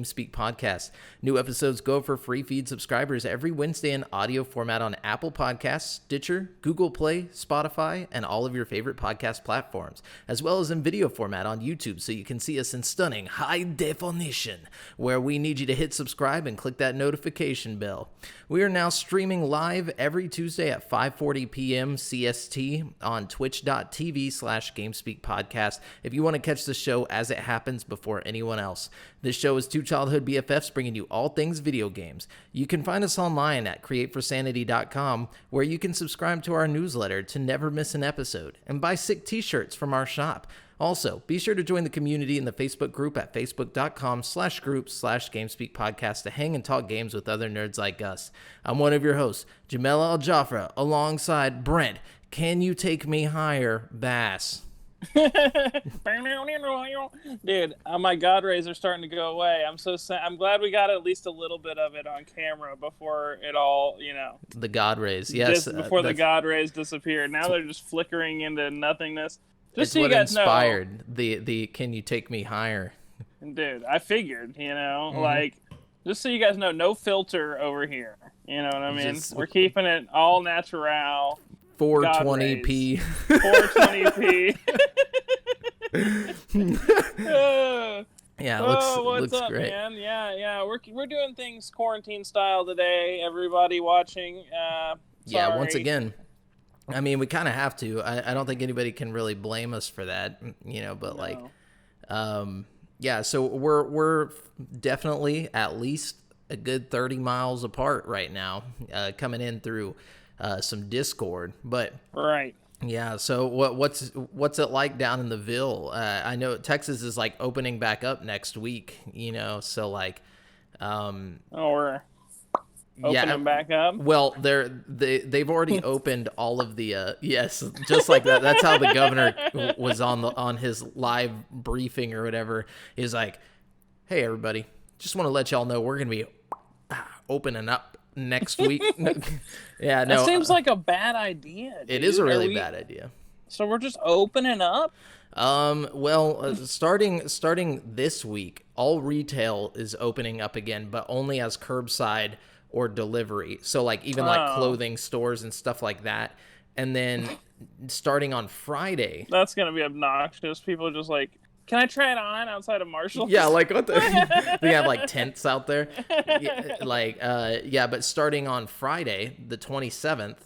GameSpeak Podcast. New episodes go for free feed subscribers every Wednesday in audio format on Apple Podcasts, Stitcher, Google Play, Spotify, and all of your favorite podcast platforms, as well as in video format on YouTube so you can see us in stunning high definition, where we need you to hit subscribe and click that notification bell. We are now streaming live every Tuesday at 5:40 p.m. CST on twitch.tv/GameSpeak Podcast if you want to catch the show as it happens before anyone else. This show is two childhood BFFs bringing you all things video games. You can find us online at createforsanity.com, where you can subscribe to our newsletter to never miss an episode and buy sick t-shirts from our shop. Also, be sure to join the community in the Facebook group at facebook.com/group/GameSpeak Podcast to hang and talk games with other nerds like us. I'm one of your hosts, JAMAL Al-Jafra, alongside Brent. Can you take me higher, Bass? Dude, my God rays are starting to go away. I'm so sad. I'm glad we got at least a little bit of it on camera before it all, The God rays, yes. Before the God rays disappeared. Now they're just flickering into nothingness. Just so you guys inspired the Can You Take Me Higher? Dude, I figured, just so you guys know, no filter over here. You know what I mean? We're keeping it all natural. 420p. 420p. Yeah, what's looks up, great. Man? Yeah. We're doing things quarantine style today. Everybody watching. Yeah, once again. I mean, we kind of have to. I don't think anybody can really blame us for that, but no. Yeah, so we're definitely at least a good 30 miles apart right now, coming in through some Discord, but right. Yeah, so what's it like down in the Ville? I know Texas is like opening back up next week, so like we're opening back up. Well, they've already opened all of the yes, just like that. That's how the governor was on his live briefing or whatever. He's like, "Hey everybody, just want to let y'all know we're going to be opening up next week." Yeah, no. That seems like a bad idea. Dude. It is a really bad idea. So we're just opening up? Starting this week, all retail is opening up again, but only as curbside or delivery. So like even like clothing stores and stuff like that. And then starting on Friday. That's going to be obnoxious. People are just like, can I try it on outside of Marshall's? Yeah, like what the they have like tents out there. Yeah, but starting on Friday, the 27th,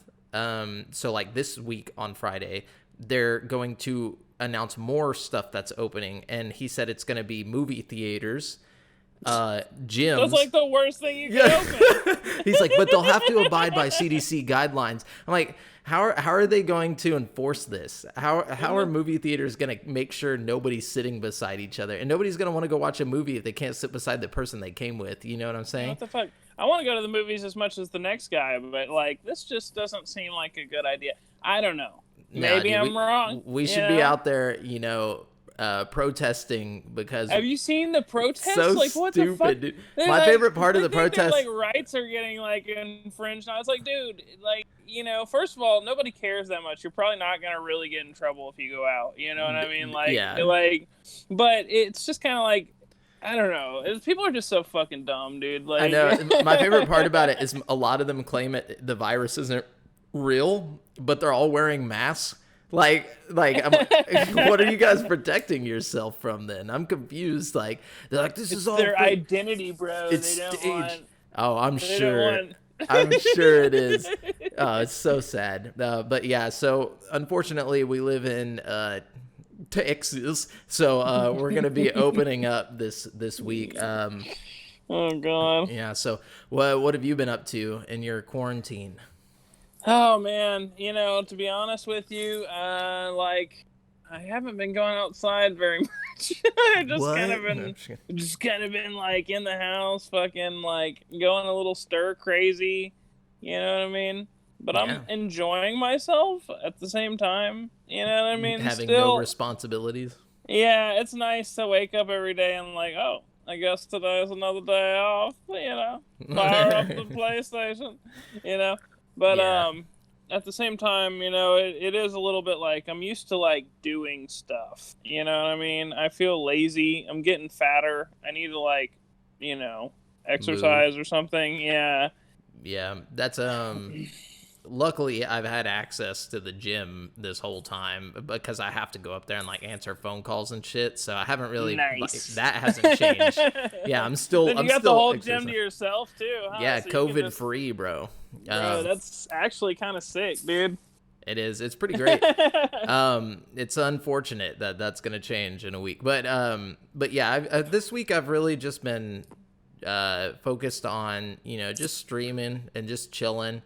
so like this week on Friday, they're going to announce more stuff that's opening, and he said it's going to be movie theaters, gyms. That's like the worst thing you can open. He's like, but they'll have to abide by CDC guidelines. I'm like, how are they going to enforce this? How are movie theaters going to make sure nobody's sitting beside each other? And nobody's going to want to go watch a movie if they can't sit beside the person they came with. You know what I'm saying? What the fuck? I want to go to the movies as much as the next guy, but like this just doesn't seem like a good idea. I don't know. Maybe I'm wrong. We should be out there, protesting because have you seen the protests? So like what stupid, the fuck? Dude. My favorite part of the protest, like rights are getting like infringed. And I was like, dude, like first of all, nobody cares that much. You're probably not gonna really get in trouble if you go out. You know what I mean? Like, yeah. But it's just kind of like, I don't know. People are just so fucking dumb, dude. Like, I know. My favorite part about it is a lot of them claim the virus isn't real, but they're all wearing masks. Like, what are you guys protecting yourself from then? I'm confused. Like, they're like, this is all their identity, bro. It's they don't staged. Want, I'm sure. I'm sure it is. Oh, it's so sad. But yeah, so unfortunately, we live in Texas, so we're gonna be opening up this week. Oh God. Yeah. So what have you been up to in your quarantine? Oh man, to be honest with you, I haven't been going outside very much. I've just kind of been like in the house, fucking like going a little stir crazy. You know what I mean? But yeah. I'm enjoying myself at the same time. You know what I mean? Having no responsibilities. Yeah, it's nice to wake up every day and like, oh, I guess today's another day off. Fire up the PlayStation. But yeah. At the same time, it is a little bit like I'm used to like doing stuff. You know what I mean? I feel lazy. I'm getting fatter. I need to like exercise or something. Yeah. Yeah, that's luckily I've had access to the gym this whole time because I have to go up there and like answer phone calls and shit, so I haven't really Nice. that hasn't changed. Yeah, I'm still Then you I'm got still the whole exercising. gym to yourself too, huh? Yeah, So COVID free, bro. Bro, that's actually kind of sick, dude. It is. It's pretty great. It's unfortunate that that's gonna change in a week, but yeah, this week I've really just been focused on just streaming and just chilling.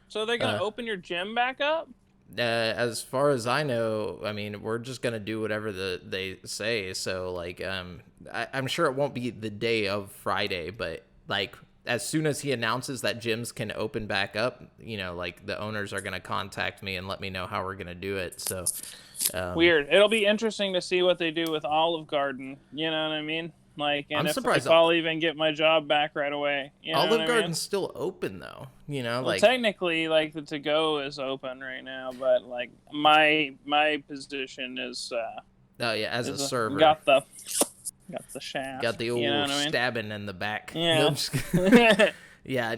So they're gonna open your gym back up? As far as I know, I mean, we're just gonna do whatever they say. So like, I'm sure it won't be the day of Friday, but like as soon as he announces that gyms can open back up, like the owners are gonna contact me and let me know how we're gonna do it. So weird. It'll be interesting to see what they do with Olive Garden. You know what I mean? Like, and I'm if surprised I'll even get my job back right away. Olive Garden's still open though. Well, like technically, like the to-go is open right now, but like my position is oh yeah, as a server, got the shaft, got the old stabbing in the back. Yeah. No, I'm just yeah,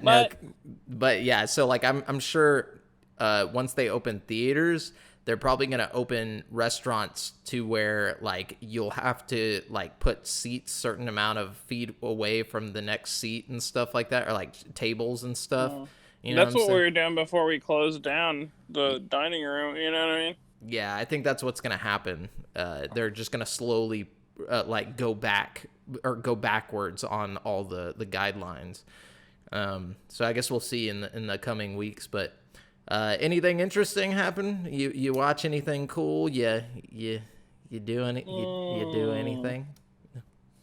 but yeah. So like, I'm sure once they open theaters, they're probably going to open restaurants to where like you'll have to like put seats certain amount of feet away from the next seat and stuff like that, or like tables and stuff. That's what we were doing before we closed down the dining room. You know what I mean? Yeah, I think that's what's going to happen. They're just going to slowly like go backwards on all the guidelines. So I guess we'll see in the coming weeks, but anything interesting happen? You watch anything cool? You do anything?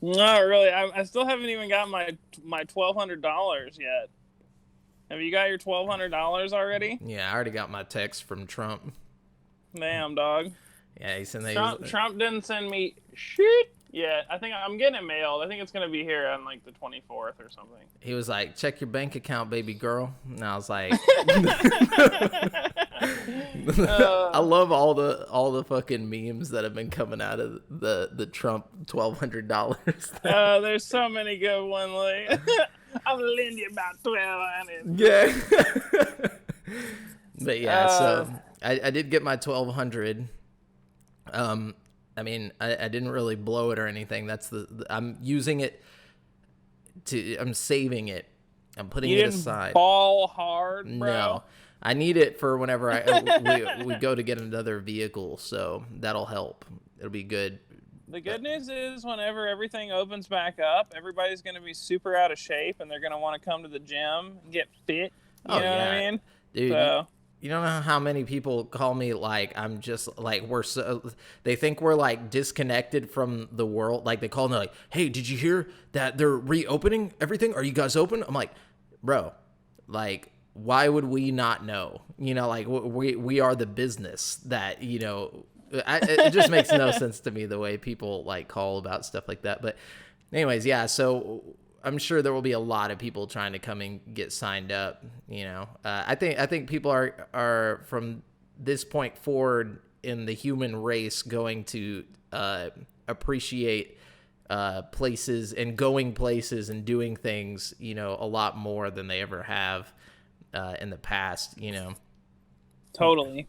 Not really. I still haven't even got my $1,200 yet. Have you got your $1,200 already? Yeah, I already got my text from Trump. Damn, dog. Yeah, he sent Trump didn't send me shit yet. I think I'm getting it mailed. I think it's gonna be here on like the 24th or something. He was like, "Check your bank account, baby girl." And I was like, I love all the fucking memes that have been coming out of the Trump $1,200. There's so many good ones. Like, I'm gonna lend you about 1,200. Yeah. But yeah, so I did get my 1,200. I mean, I didn't really blow it or anything. That's I'm using it I'm saving it. I'm putting it aside. Ball hard, bro. No, I need it for whenever we go to get another vehicle. So that'll help. It'll be good. The good news is whenever everything opens back up, everybody's going to be super out of shape and they're going to want to come to the gym and get fit. You know what I mean? Dude, you don't know how many people call me like I'm just like they think we're like disconnected from the world. Like they call me like, "Hey, did you hear that they're reopening everything? Are you guys open?" I'm like, "Bro, like why would we not know? Like we are the business that, it just makes no sense to me the way people like call about stuff like that." But anyways, yeah, so I'm sure there will be a lot of people trying to come and get signed up. I think people are from this point forward in the human race going to appreciate places and going places and doing things, a lot more than they ever have in the past. Totally.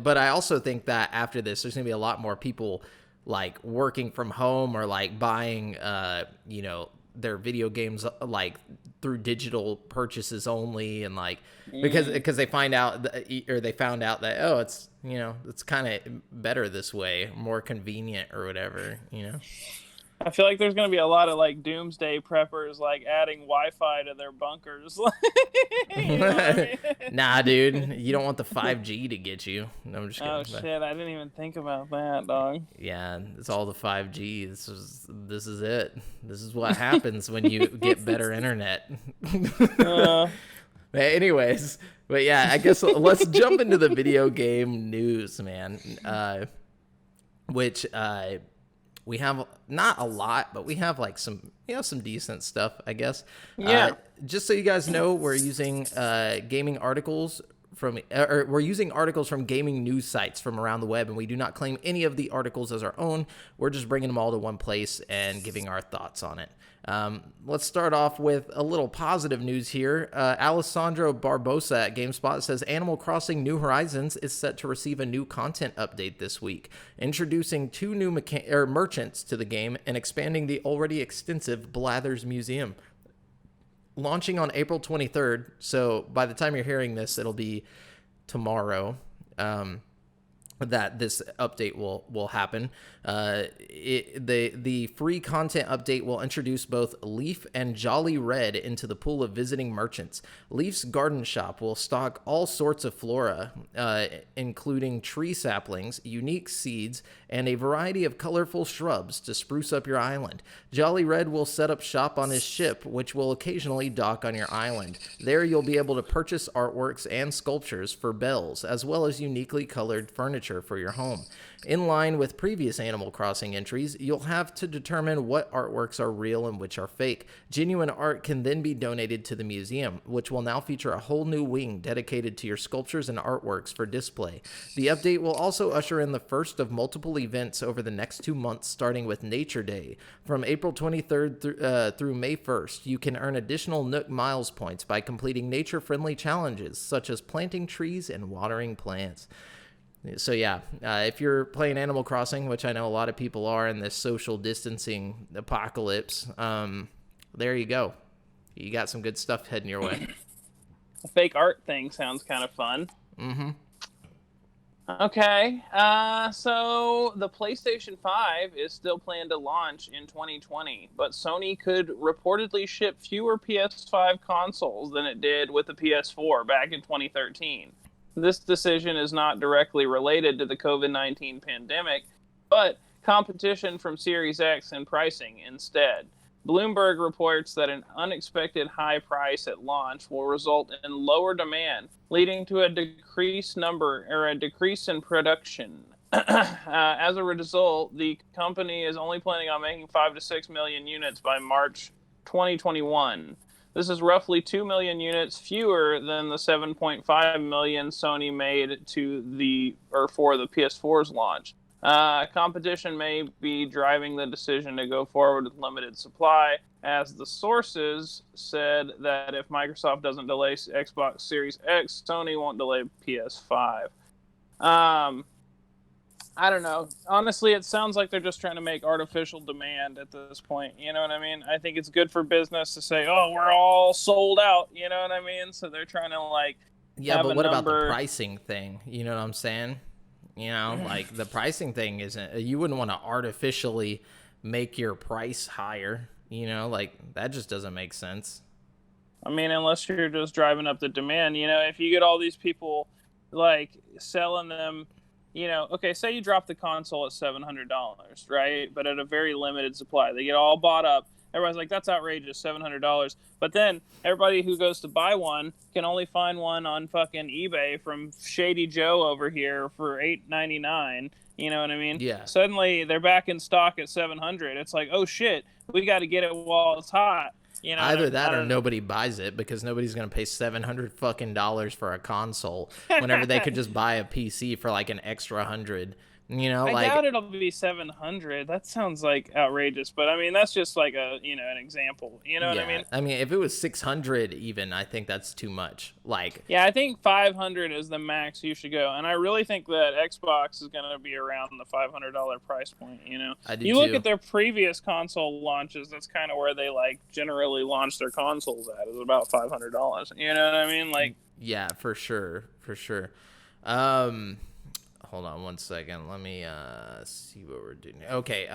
But I also think that after this, there's gonna be a lot more people like working from home or like buying, their video games like through digital purchases only, and like because they found out that it's it's kind of better this way, more convenient or whatever. I feel like there's going to be a lot of like doomsday preppers like adding Wi-Fi to their bunkers. Nah, dude, you don't want the 5G to get you. No, I'm just kidding. Oh shit, I didn't even think about that, dog. Yeah, it's all the 5G. This is it. This is what happens when you get better internet. Anyways, but yeah, I guess let's jump into the video game news, man. Which we have not a lot, but we have like some decent stuff, I guess. Yeah. Just so you guys know, we're using gaming articles we're using articles from gaming news sites from around the web, and we do not claim any of the articles as our own. We're just bringing them all to one place and giving our thoughts on it. Let's start off with a little positive news here. Alessandro Barbosa at GameSpot says Animal Crossing New Horizons is set to receive a new content update this week, introducing 2 new merchants to the game and expanding the already extensive Blathers Museum. Launching on April 23rd, so by the time you're hearing this, it'll be tomorrow. That this update will happen. The free content update will introduce both Leaf and Jolly Red into the pool of visiting merchants. Leaf's garden shop will stock all sorts of flora, including tree saplings, unique seeds, and a variety of colorful shrubs to spruce up your island. Jolly Red will set up shop on his ship, which will occasionally dock on your island. There you'll be able to purchase artworks and sculptures for bells, as well as uniquely colored furniture for your home. In line with previous Animal Crossing entries, you'll have to determine what artworks are real and which are fake. Genuine art can then be donated to the museum, which will now feature a whole new wing dedicated to your sculptures and artworks for display. The update will also usher in the first of multiple events over the next 2 months, starting with Nature Day. From April 23rd through May 1st, you can earn additional Nook Miles points by completing nature-friendly challenges, such as planting trees and watering plants. So yeah, if you're playing Animal Crossing, which I know a lot of people are in this social distancing apocalypse, there you go. You got some good stuff heading your way. The fake art thing sounds kind of fun. Mm-hmm. Okay, so the PlayStation 5 is still planned to launch in 2020, but Sony could reportedly ship fewer PS5 consoles than it did with the PS4 back in 2013. This decision is not directly related to the COVID-19 pandemic, but competition from Series X and pricing instead. Bloomberg reports that an unexpected high price at launch will result in lower demand, leading to a decrease in production. As a result, the company is only planning on making 5 to 6 million units by March 2021. This is roughly 2 million units fewer than the 7.5 million Sony made for the PS4's launch. Competition may be driving the decision to go forward with limited supply, as the sources said that if Microsoft doesn't delay Xbox Series X, Sony won't delay PS5. I don't know. Honestly, it sounds like they're just trying to make artificial demand at this point. You know what I mean? I think it's good for business to say, oh, we're all sold out. You know what I mean? So they're trying to Yeah, but what about the pricing thing? You know what I'm saying? You know, the pricing thing isn't, you wouldn't want to artificially make your price higher. You know, that just doesn't make sense. I mean, unless you're just driving up the demand. You know, if you get all these people selling them, you know, okay, say you drop the console at $700, right? But at a very limited supply. They get all bought up. Everybody's like, that's outrageous, $700. But then everybody who goes to buy one can only find one on fucking eBay from Shady Joe over here for $8.99. You know what I mean? Yeah. Suddenly they're back in stock at $700. It's like, oh shit, we got to get it while it's hot. You know, either that or nobody buys it because nobody's going to pay $700 fucking dollars for a console whenever they could just buy a PC for an extra 100. You know, I doubt it'll be 700. That sounds outrageous, but I mean that's just an example. You know what I mean? I mean, if it was 600 even, I think that's too much. Yeah, I think 500 is the max you should go, and I really think that Xbox is going to be around the $500 price point. You know, I do you look at their previous console launches. That's kind of where they generally launch their consoles at, is about $500. You know what I mean? Yeah, for sure. Hold on one second. Let me see what we're doing. Okay,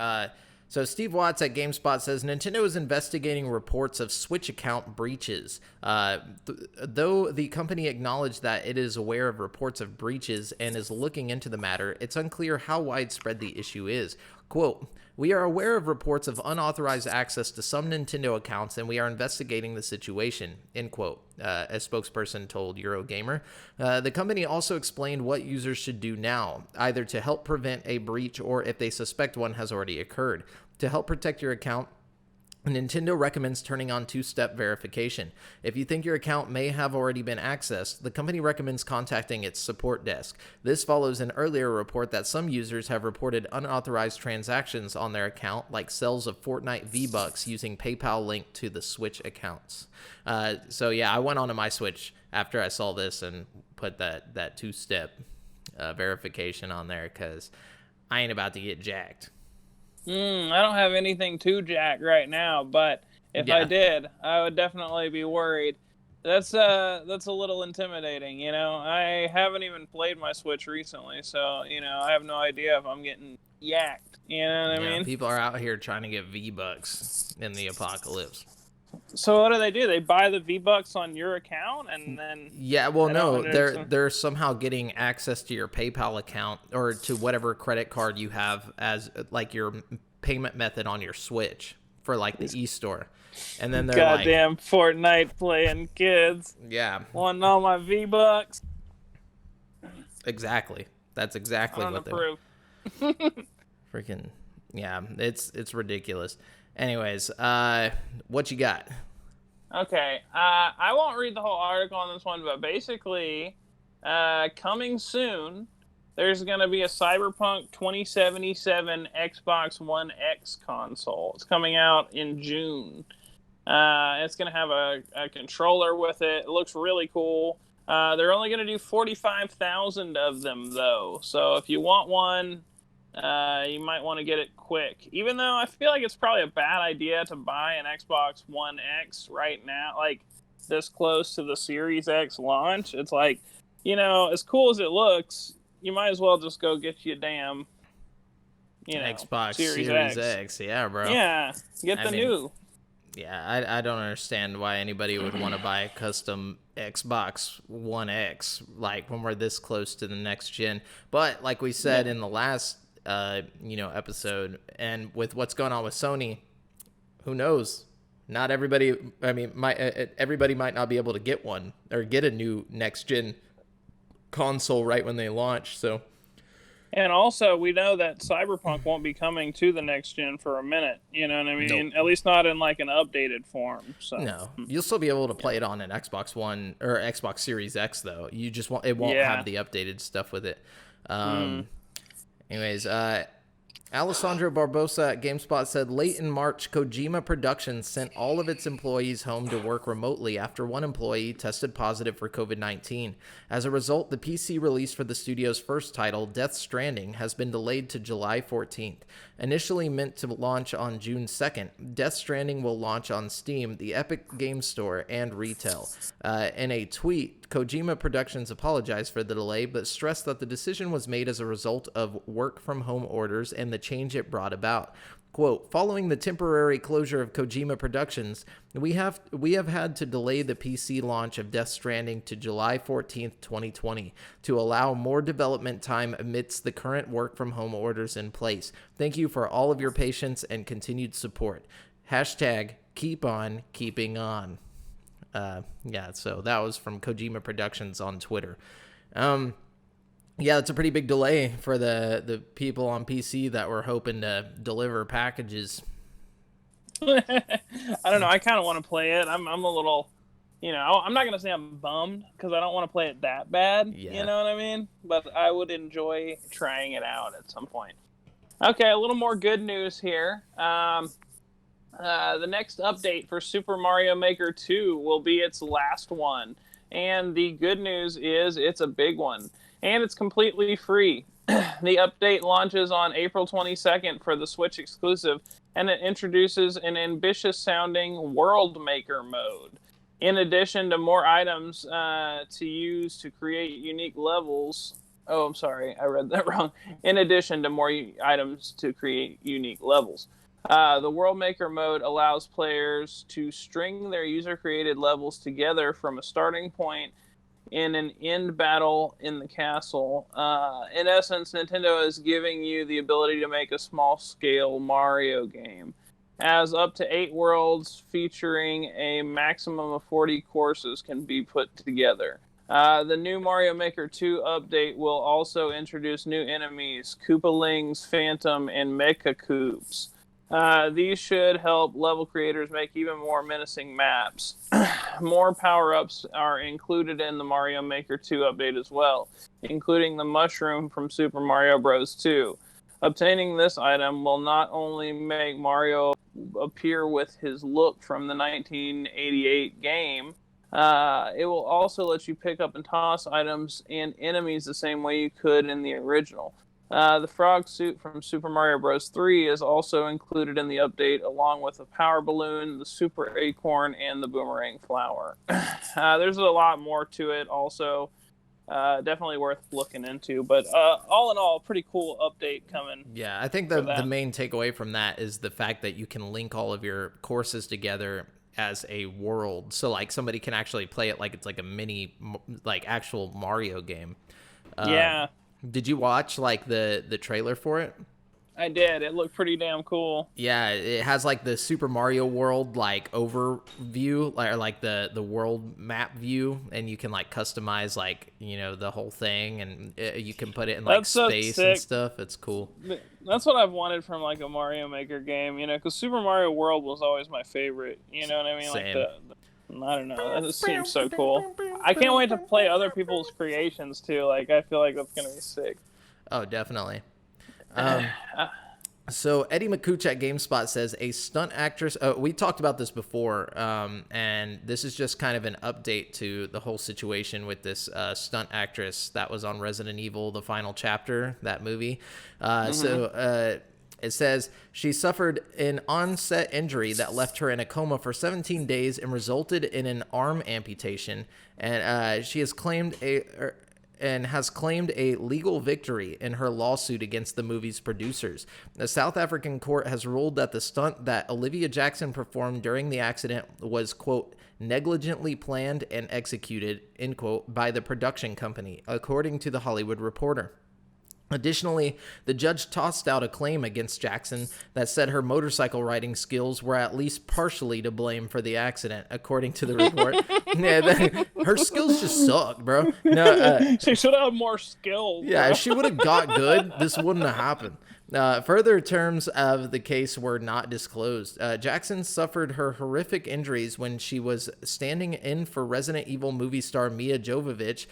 so Steve Watts at GameSpot says Nintendo is investigating reports of Switch account breaches. Though the company acknowledged that it is aware of reports of breaches and is looking into the matter, it's unclear how widespread the issue is. Quote, "We are aware of reports of unauthorized access to some Nintendo accounts, and we are investigating the situation," end quote, a spokesperson told Eurogamer. The company also explained what users should do now, either to help prevent a breach or if they suspect one has already occurred. To help protect your account, Nintendo recommends turning on two-step verification. If you think your account may have already been accessed, the company recommends contacting its support desk. This follows an earlier report that some users have reported unauthorized transactions on their account, like sales of Fortnite V-Bucks using PayPal linked to the Switch accounts. So yeah, I went onto my Switch after I saw this and put that two-step verification on there because I ain't about to get jacked. I don't have anything to jack right now, but if I did, I would definitely be worried. That's a little intimidating, you know. I haven't even played my Switch recently, so you know I have no idea if I'm getting yacked. You know what I mean? People are out here trying to get V-Bucks in the apocalypse. So what do? They buy the V-Bucks on your account and then... Yeah, well, no, they're somehow getting access to your PayPal account or to whatever credit card you have as like your payment method on your Switch for like the e-store. And then they're goddamn Fortnite playing kids. Yeah. Wanting all my V-Bucks. Exactly. That's exactly what they're... Freaking, yeah, it's ridiculous. Anyways, what you got? Okay, I won't read the whole article on this one, but basically, coming soon, there's going to be a Cyberpunk 2077 Xbox One X console. It's coming out in June. It's going to have a controller with it. It looks really cool. They're only going to do 45,000 of them, though. So if you want one... you might want to get it quick. Even though I feel like it's probably a bad idea to buy an Xbox One X right now, like this close to the Series X launch. It's like, you know, as cool as it looks, you might as well just go get you a damn, you know, Xbox Series X. Yeah, bro. Yeah, get the new. Yeah, I don't understand why anybody would want to buy a custom Xbox One X, like when we're this close to the next gen. But like we said in the last episode, and with what's going on with Sony, who knows? Not everybody. I mean, everybody might not be able to get one or get a new next gen console right when they launch. So, and also we know that Cyberpunk won't be coming to the next gen for a minute. You know what I mean? Nope. At least not in like an updated form. So no, you'll still be able to play it on an Xbox One or Xbox Series X though. You just won't have the updated stuff with it. Anyways, Alessandro Barbosa at GameSpot said, late in March, Kojima Productions sent all of its employees home to work remotely after one employee tested positive for COVID-19. As a result, the PC release for the studio's first title, Death Stranding, has been delayed to July 14th. Initially meant to launch on June 2nd, Death Stranding will launch on Steam, the Epic Games Store, and retail. In a tweet, Kojima Productions apologized for the delay, but stressed that the decision was made as a result of work-from-home orders and the change it brought about. Quote, following the temporary closure of Kojima Productions, we have had to delay the PC launch of Death Stranding to July 14th, 2020, to allow more development time amidst the current work-from-home orders in place. Thank you for all of your patience and continued support. Hashtag keep on keeping on. So that was from Kojima Productions on Twitter. Yeah, it's a pretty big delay for the people on PC that were hoping to deliver packages. I don't know. I kind of want to play it. I'm a little, you know, I'm not going to say I'm bummed because I don't want to play it that bad. Yeah. You know what I mean? But I would enjoy trying it out at some point. Okay, a little more good news here. The next update for Super Mario Maker 2 will be its last one. And the good news is it's a big one. And it's completely free. The update launches on April 22nd for the Switch exclusive, and it introduces an ambitious-sounding World Maker mode. In addition to more items to use to create unique levels... Oh, I'm sorry, I read that wrong. In addition to more items to create unique levels. The World Maker mode allows players to string their user-created levels together from a starting point in an end battle in the castle. In essence, Nintendo is giving you the ability to make a small-scale Mario game. As up to 8 worlds featuring a maximum of 40 courses can be put together. The new Mario Maker 2 update will also introduce new enemies, Koopalings, Phantom, and Mecha Koops. These should help level creators make even more menacing maps. More power-ups are included in the Mario Maker 2 update as well, including the mushroom from Super Mario Bros. 2. Obtaining this item will not only make Mario appear with his look from the 1988 game, it will also let you pick up and toss items and enemies the same way you could in the original. The frog suit from Super Mario Bros. 3 is also included in the update, along with a power balloon, the super acorn, and the boomerang flower. There's a lot more to it also. Definitely worth looking into. But all in all, pretty cool update coming. Yeah, I think the main takeaway from that is the fact that you can link all of your courses together as a world. So, like, somebody can actually play it like it's like a mini, like, actual Mario game. Yeah. Did you watch, like, the trailer for it? I did. It looked pretty damn cool. Yeah, it has, like, the Super Mario World, like, overview, or, like, the world map view, and you can, like, customize, like, you know, the whole thing, and you can put it in, like, space and stuff. It's cool. That's what I've wanted from, like, a Mario Maker game, you know, because Super Mario World was always my favorite, you know what I mean? Same. Like, I don't know, that just seems so cool. I can't wait to play other people's creations, too. Like, I feel like that's going to be sick. Oh, definitely. So Eddie McCooch at GameSpot says a stunt actress. We talked about this before, and this is just kind of an update to the whole situation with this stunt actress that was on Resident Evil: The Final Chapter, that movie. So it says she suffered an onset injury that left her in a coma for 17 days and resulted in an arm amputation, and she has claimed a legal victory in her lawsuit against the movie's producers. The South African court has ruled that the stunt that Olivia Jackson performed during the accident was, quote, negligently planned and executed, end quote, by the production company, according to The Hollywood Reporter. Additionally, the judge tossed out a claim against Jackson that said her motorcycle riding skills were at least partially to blame for the accident, according to the report. Her skills just suck, bro. No, she should have more skills. Yeah, if she would have got good, this wouldn't have happened. Further terms of the case were not disclosed. Jackson suffered her horrific injuries when she was standing in for Resident Evil movie star Mia Jovovich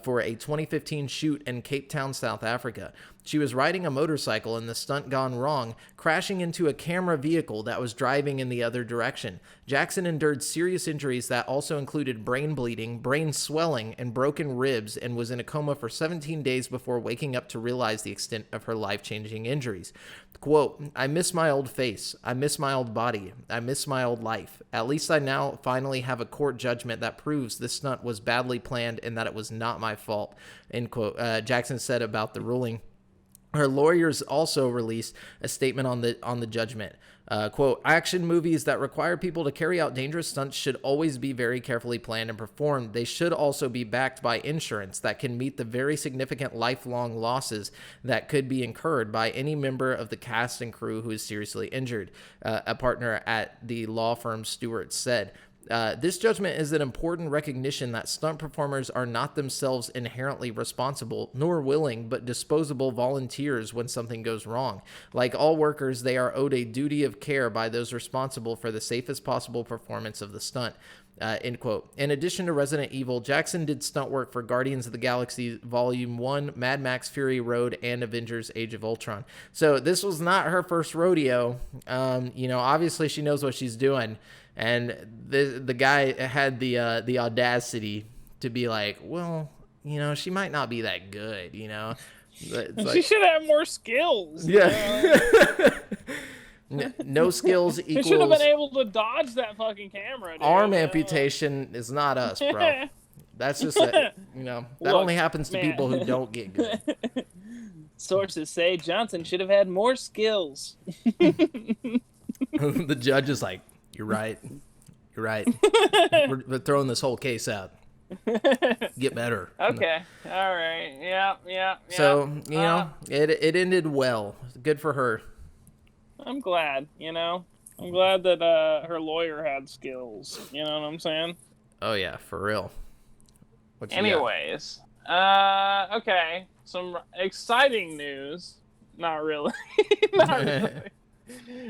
for a 2015 shoot in Cape Town, South Africa. She was riding a motorcycle and the stunt gone wrong, crashing into a camera vehicle that was driving in the other direction. Jackson endured serious injuries that also included brain bleeding, brain swelling, and broken ribs, and was in a coma for 17 days before waking up to realize the extent of her life-changing injuries. Quote, I miss my old face. I miss my old body. I miss my old life. At least I now finally have a court judgment that proves this stunt was badly planned and that it was not my fault, end quote. Jackson said about the ruling. Her lawyers also released a statement on the judgment. Quote, action movies that require people to carry out dangerous stunts should always be very carefully planned and performed. They should also be backed by insurance that can meet the very significant lifelong losses that could be incurred by any member of the cast and crew who is seriously injured, a partner at the law firm Stewart said. This judgment is an important recognition that stunt performers are not themselves inherently responsible, nor willing, but disposable volunteers when something goes wrong. Like all workers, they are owed a duty of care by those responsible for the safest possible performance of the stunt. End quote. In addition to Resident Evil, Jackson did stunt work for Guardians of the Galaxy Volume 1, Mad Max Fury Road, and Avengers Age of Ultron. So this was not her first rodeo. Obviously she knows what she's doing. And the guy had the audacity to be like, well, she might not be that good, She should have more skills. Yeah. No skills equals... He should have been able to dodge that fucking camera, dude. Arm amputation is not us, bro. That's just, that only happens to people who don't get good. Sources say Johnson should have had more skills. The judge is like, You're right. We're throwing this whole case out. Get better. Okay. All right. Yeah. So, it ended well. Good for her. I'm glad, I'm glad that her lawyer had skills. You know what I'm saying? Oh, yeah, for real. Anyways. Okay. Some exciting news. Not really. Not really.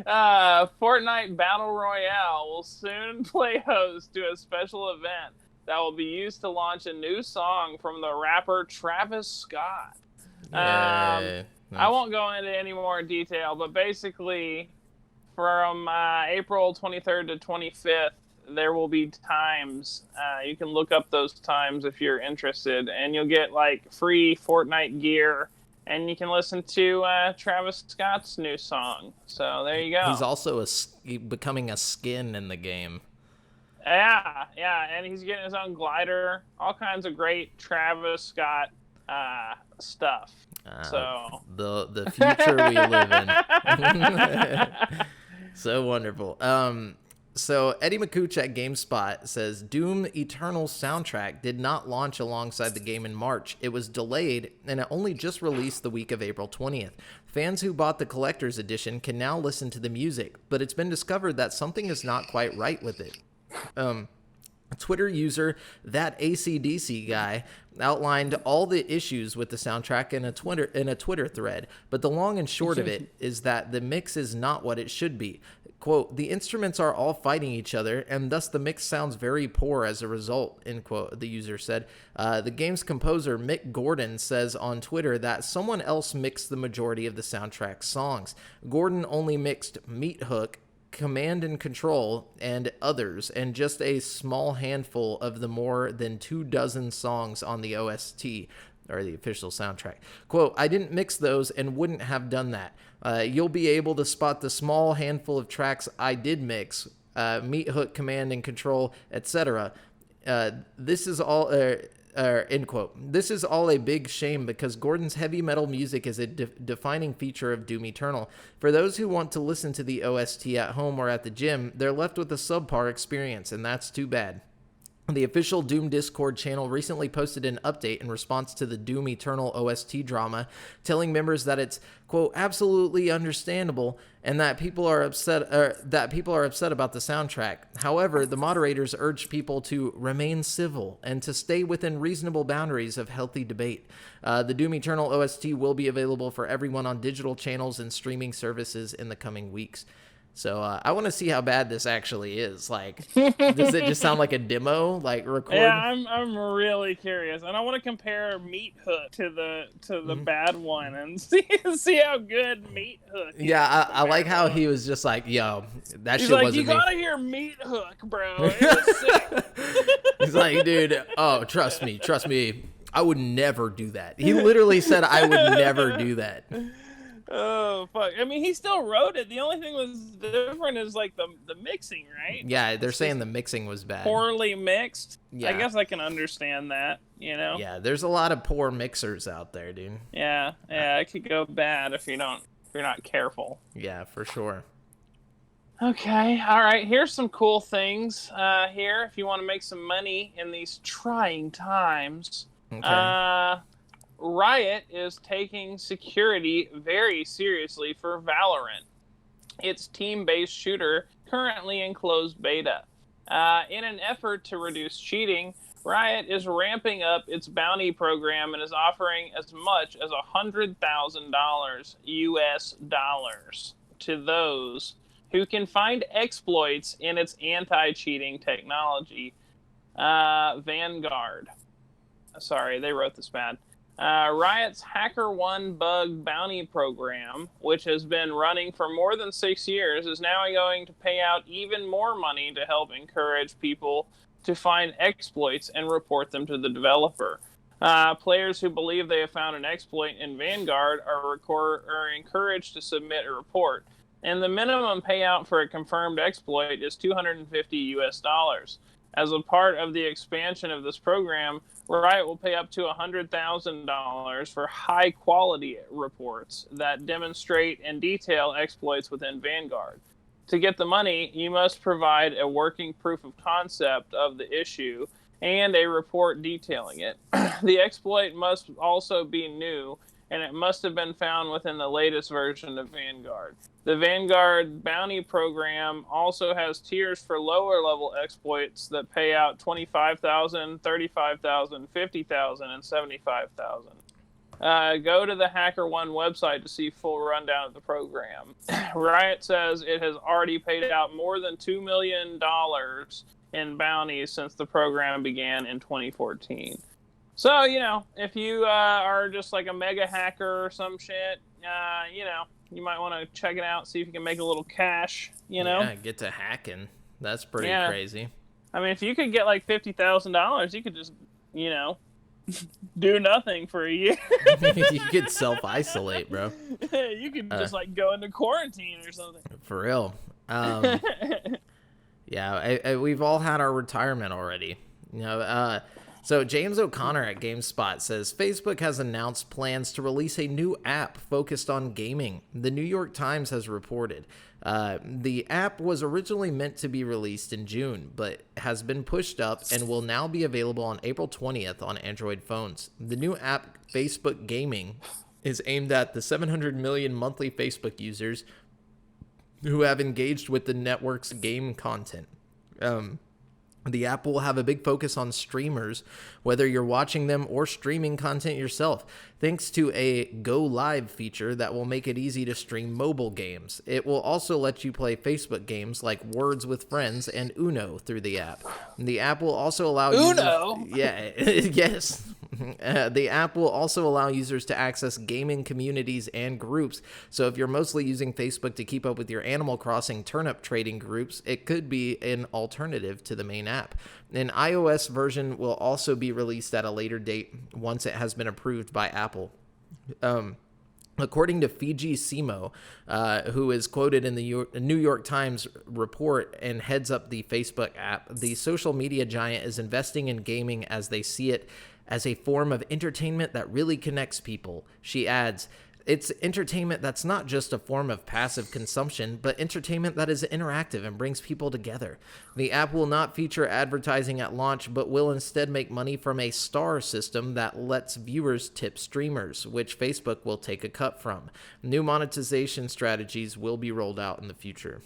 Fortnite Battle Royale will soon play host to a special event that will be used to launch a new song from the rapper Travis Scott. Yeah. I won't go into any more detail, but basically, from April 23rd to 25th, there will be times. You can look up those times if you're interested, and you'll get like free Fortnite gear, and you can listen to Travis Scott's new song. So there you go. He's also becoming a skin in the game. Yeah, and he's getting his own glider, all kinds of great Travis Scott stuff. So the future we live in. So wonderful. So Eddie McCooch at GameSpot says Doom Eternal soundtrack did not launch alongside the game in March. It was delayed, and it only just released the week of April 20th. Fans who bought the collector's edition can now listen to the music, but it's been discovered that something is not quite right with it. Twitter user that ACDC guy outlined all the issues with the soundtrack in a Twitter thread, but the long and short of it is that the mix is not what it should be. Quote, the instruments are all fighting each other, and thus the mix sounds very poor as a result, end quote, the user said. The game's composer, Mick Gordon, says on Twitter that someone else mixed the majority of the soundtrack songs. Gordon only mixed Meat Hook, Command and Control, and others, and just a small handful of the more than 24 songs on the OST, or the official soundtrack. Quote, I didn't mix those and wouldn't have done that. You'll be able to spot the small handful of tracks I did mix, Meat Hook, Command and Control, etc. This is all... end quote. This is all a big shame because Gordon's heavy metal music is a defining feature of Doom Eternal. For those who want to listen to the OST at home or at the gym, they're left with a subpar experience, and that's too bad. The official Doom Discord channel recently posted an update in response to the Doom Eternal OST drama, telling members that it's, quote, absolutely understandable and that people are upset about the soundtrack. However, the moderators urged people to remain civil and to stay within reasonable boundaries of healthy debate. The Doom Eternal OST will be available for everyone on digital channels and streaming services in the coming weeks. So I want to see how bad this actually is. Like, does it just sound like a demo, like record? Yeah, I'm really curious, and I want to compare Meat Hook to the bad one and see how good Meat Hook is. Yeah, I like how he was just like, yo, that He's shit like, wasn't you me. gotta hear Meat Hook, bro. It was sick. He's like, dude, oh, trust me, I would never do that. He literally said I would never do that. Oh fuck! I mean, he still wrote it. The only thing was different is like the mixing, right? Yeah, they're saying the mixing was bad, poorly mixed. Yeah. I guess I can understand that. You know. Yeah, there's a lot of poor mixers out there, dude. Yeah, it could go bad if you're not careful. Yeah, for sure. Okay, all right. Here's some cool things here if you want to make some money in these trying times. Okay. Riot is taking security very seriously for Valorant. Its team-based shooter currently in closed beta. In an effort to reduce cheating, Riot is ramping up its bounty program and is offering as much as $100,000 US dollars to those who can find exploits in its anti-cheating technology. Vanguard. Sorry, they wrote this bad. Riot's HackerOne bug bounty program, which has been running for more than 6 years, is now going to pay out even more money to help encourage people to find exploits and report them to the developer. Players who believe they have found an exploit in Vanguard are encouraged to submit a report, and the minimum payout for a confirmed exploit is $250 US dollars. As a part of the expansion of this program, Riot will pay up to $100,000 for high-quality reports that demonstrate and detail exploits within Vanguard. To get the money, you must provide a working proof of concept of the issue and a report detailing it. The exploit must also be new, and it must have been found within the latest version of Vanguard. The Vanguard bounty program also has tiers for lower-level exploits that pay out $25,000, $35,000, $50,000, and $75,000. Go to the HackerOne website to see full rundown of the program. Riot says it has already paid out more than $2 million in bounties since the program began in 2014. So, if you are just like a mega hacker or some shit, you might want to check it out, see if you can make a little cash, Yeah, get to hacking. That's pretty crazy. I mean, if you could get like $50,000, you could just, do nothing for a year. You could self-isolate, bro. You could just like go into quarantine or something. For real. Yeah, we've all had our retirement already. So James O'Connor at GameSpot says Facebook has announced plans to release a new app focused on gaming. The New York Times has reported. The app was originally meant to be released in June, but has been pushed up and will now be available on April 20th on Android phones. The new app, Facebook Gaming, is aimed at the 700 million monthly Facebook users who have engaged with the network's game content. The app will have a big focus on streamers, whether you're watching them or streaming content yourself, thanks to a Go Live feature that will make it easy to stream mobile games. It will also let you play Facebook games like Words with Friends and Uno through the app. The app will also allow Uno? Yes. The app will also allow users to access gaming communities and groups. So if you're mostly using Facebook to keep up with your Animal Crossing turnip trading groups, it could be an alternative to the main app. An iOS version will also be released at a later date once it has been approved by Apple. According to Fiji Simo, who is quoted in the New York Times report and heads up the Facebook app, the social media giant is investing in gaming as they see it as a form of entertainment that really connects people. She adds, it's entertainment that's not just a form of passive consumption, but entertainment that is interactive and brings people together. The app will not feature advertising at launch, but will instead make money from a star system that lets viewers tip streamers, which Facebook will take a cut from. New monetization strategies will be rolled out in the future.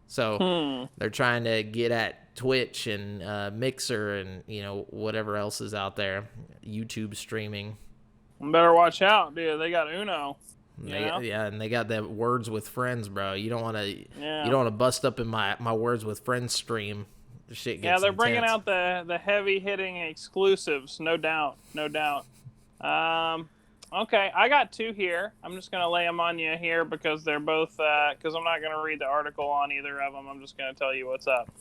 So they're trying to get at Twitch and Mixer and, whatever else is out there, YouTube streaming. Better watch out, dude. They got Uno. Yeah, and they got that Words with Friends, bro. You don't want to bust up in my Words with Friends stream. The shit gets they're intense. bringing out the heavy hitting exclusives, no doubt. Okay, I got two here. I'm just gonna lay them on you here because they're both. Because I'm not gonna read the article on either of them. I'm just gonna tell you what's up.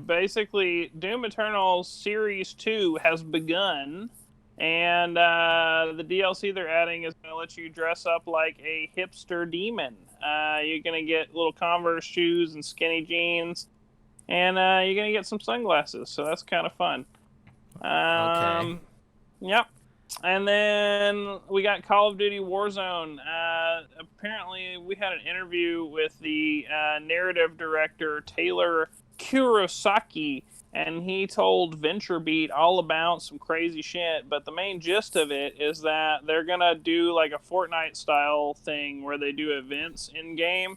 Basically, Doom Eternal Series 2 has begun. And the DLC they're adding is going to let you dress up like a hipster demon. You're going to get little Converse shoes and skinny jeans. And you're going to get some sunglasses. So that's kind of fun. Okay. Yep. And then we got Call of Duty Warzone. Apparently, we had an interview with the narrative director, Taylor Kurosaki. And he told VentureBeat all about some crazy shit. But the main gist of it is that they're going to do like a Fortnite-style thing where they do events in-game.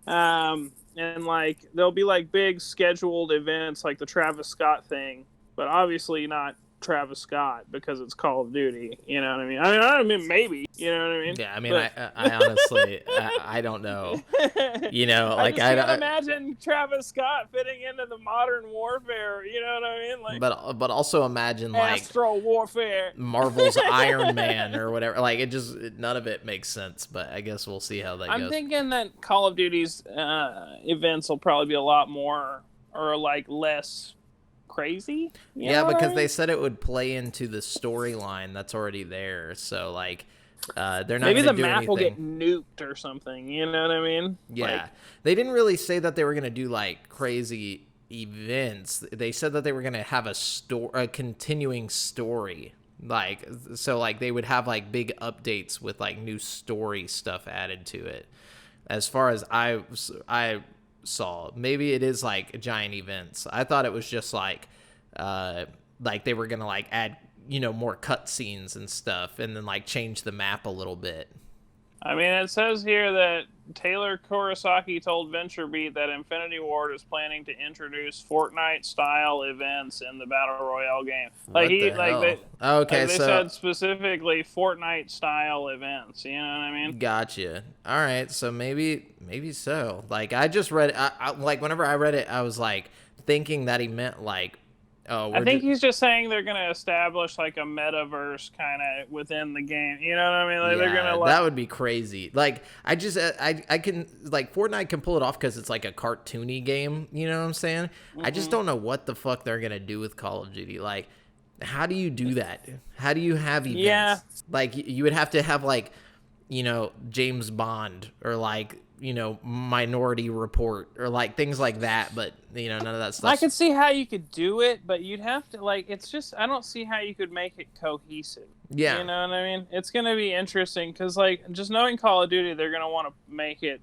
And like there'll be like big scheduled events like the Travis Scott thing. But obviously not Travis Scott because it's Call of Duty. You know what I mean? I mean maybe. You know what I mean? Yeah, I mean, but... I honestly, I don't know. Like I can't imagine Travis Scott fitting into the modern warfare. You know what I mean? Like, but also imagine like Astro Warfare, Marvel's Iron Man or whatever. Like none of it makes sense. But I guess we'll see how that goes. I'm thinking that Call of Duty's events will probably be a lot more or like less crazy. Yeah, because they said it would play into the storyline that's already there. So like. They're not maybe the do map anything. will get nuked or something. You know what I mean? Yeah, they didn't really say that they were gonna do like crazy events. They said that they were gonna have a continuing story. Like they would have like big updates with like new story stuff added to it. As far as I saw, maybe it is like giant events. I thought it was just like they were gonna like add. More cutscenes and stuff, and then like change the map a little bit. I mean, it says here that Taylor Kurosaki told VentureBeat that Infinity Ward is planning to introduce Fortnite-style events in the battle royale game. What the hell? Okay, they so said specifically Fortnite-style events. You know what I mean? gotcha. All right, so maybe so. Like I just read, like whenever I read it, I was like thinking that he meant like, oh, I think he's just saying they're going to establish like a metaverse kind of within the game. You know what I mean? Like they're going to that would be crazy. Like I just I can like Fortnite can pull it off because it's like a cartoony game. You know what I'm saying? I just don't know what the fuck they're gonna do with Call of Duty. Like, how do you do that? How do you have events? Yeah. Like you would have to have like, James Bond or like, Minority Report or like things like that, but none of that stuff. I could see how you could do it, but you'd have to like it's just I don't see how you could make it cohesive. Yeah. You know what I mean? It's going to be interesting cuz like just knowing Call of Duty, they're going to want to make it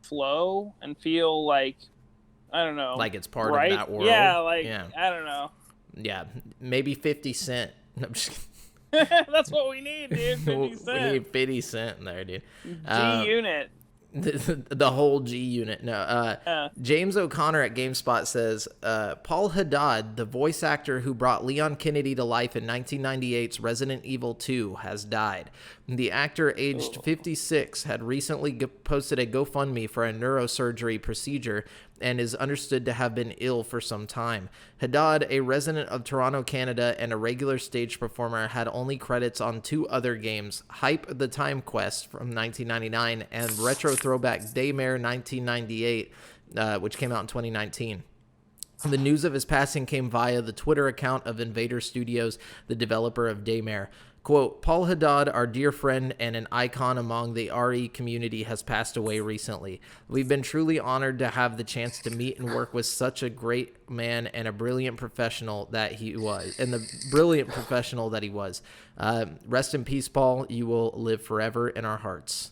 flow and feel like I don't know. Like it's part of that world. Yeah, like I don't know. Yeah, maybe 50 Cent. I'm just kidding. That's what we need, dude. 50 Cent. We need 50 Cent in there, dude. G-Unit. The whole G unit. No. James O'Connor at GameSpot says Paul Haddad, the voice actor who brought Leon Kennedy to life in 1998's Resident Evil 2, has died. The actor, aged 56, had recently posted a GoFundMe for a neurosurgery procedure and is understood to have been ill for some time. Haddad, a resident of Toronto, Canada, and a regular stage performer, had only credits on two other games, Hype the Time Quest from 1999 and retro throwback Daymare 1998, which came out in 2019. The news of his passing came via the Twitter account of Invader Studios, the developer of Daymare. Quote, Paul Haddad, our dear friend and an icon among the RE community, has passed away recently. We've been truly honored to have the chance to meet and work with such a great man and a brilliant professional that he was. Rest in peace, Paul. You will live forever in our hearts.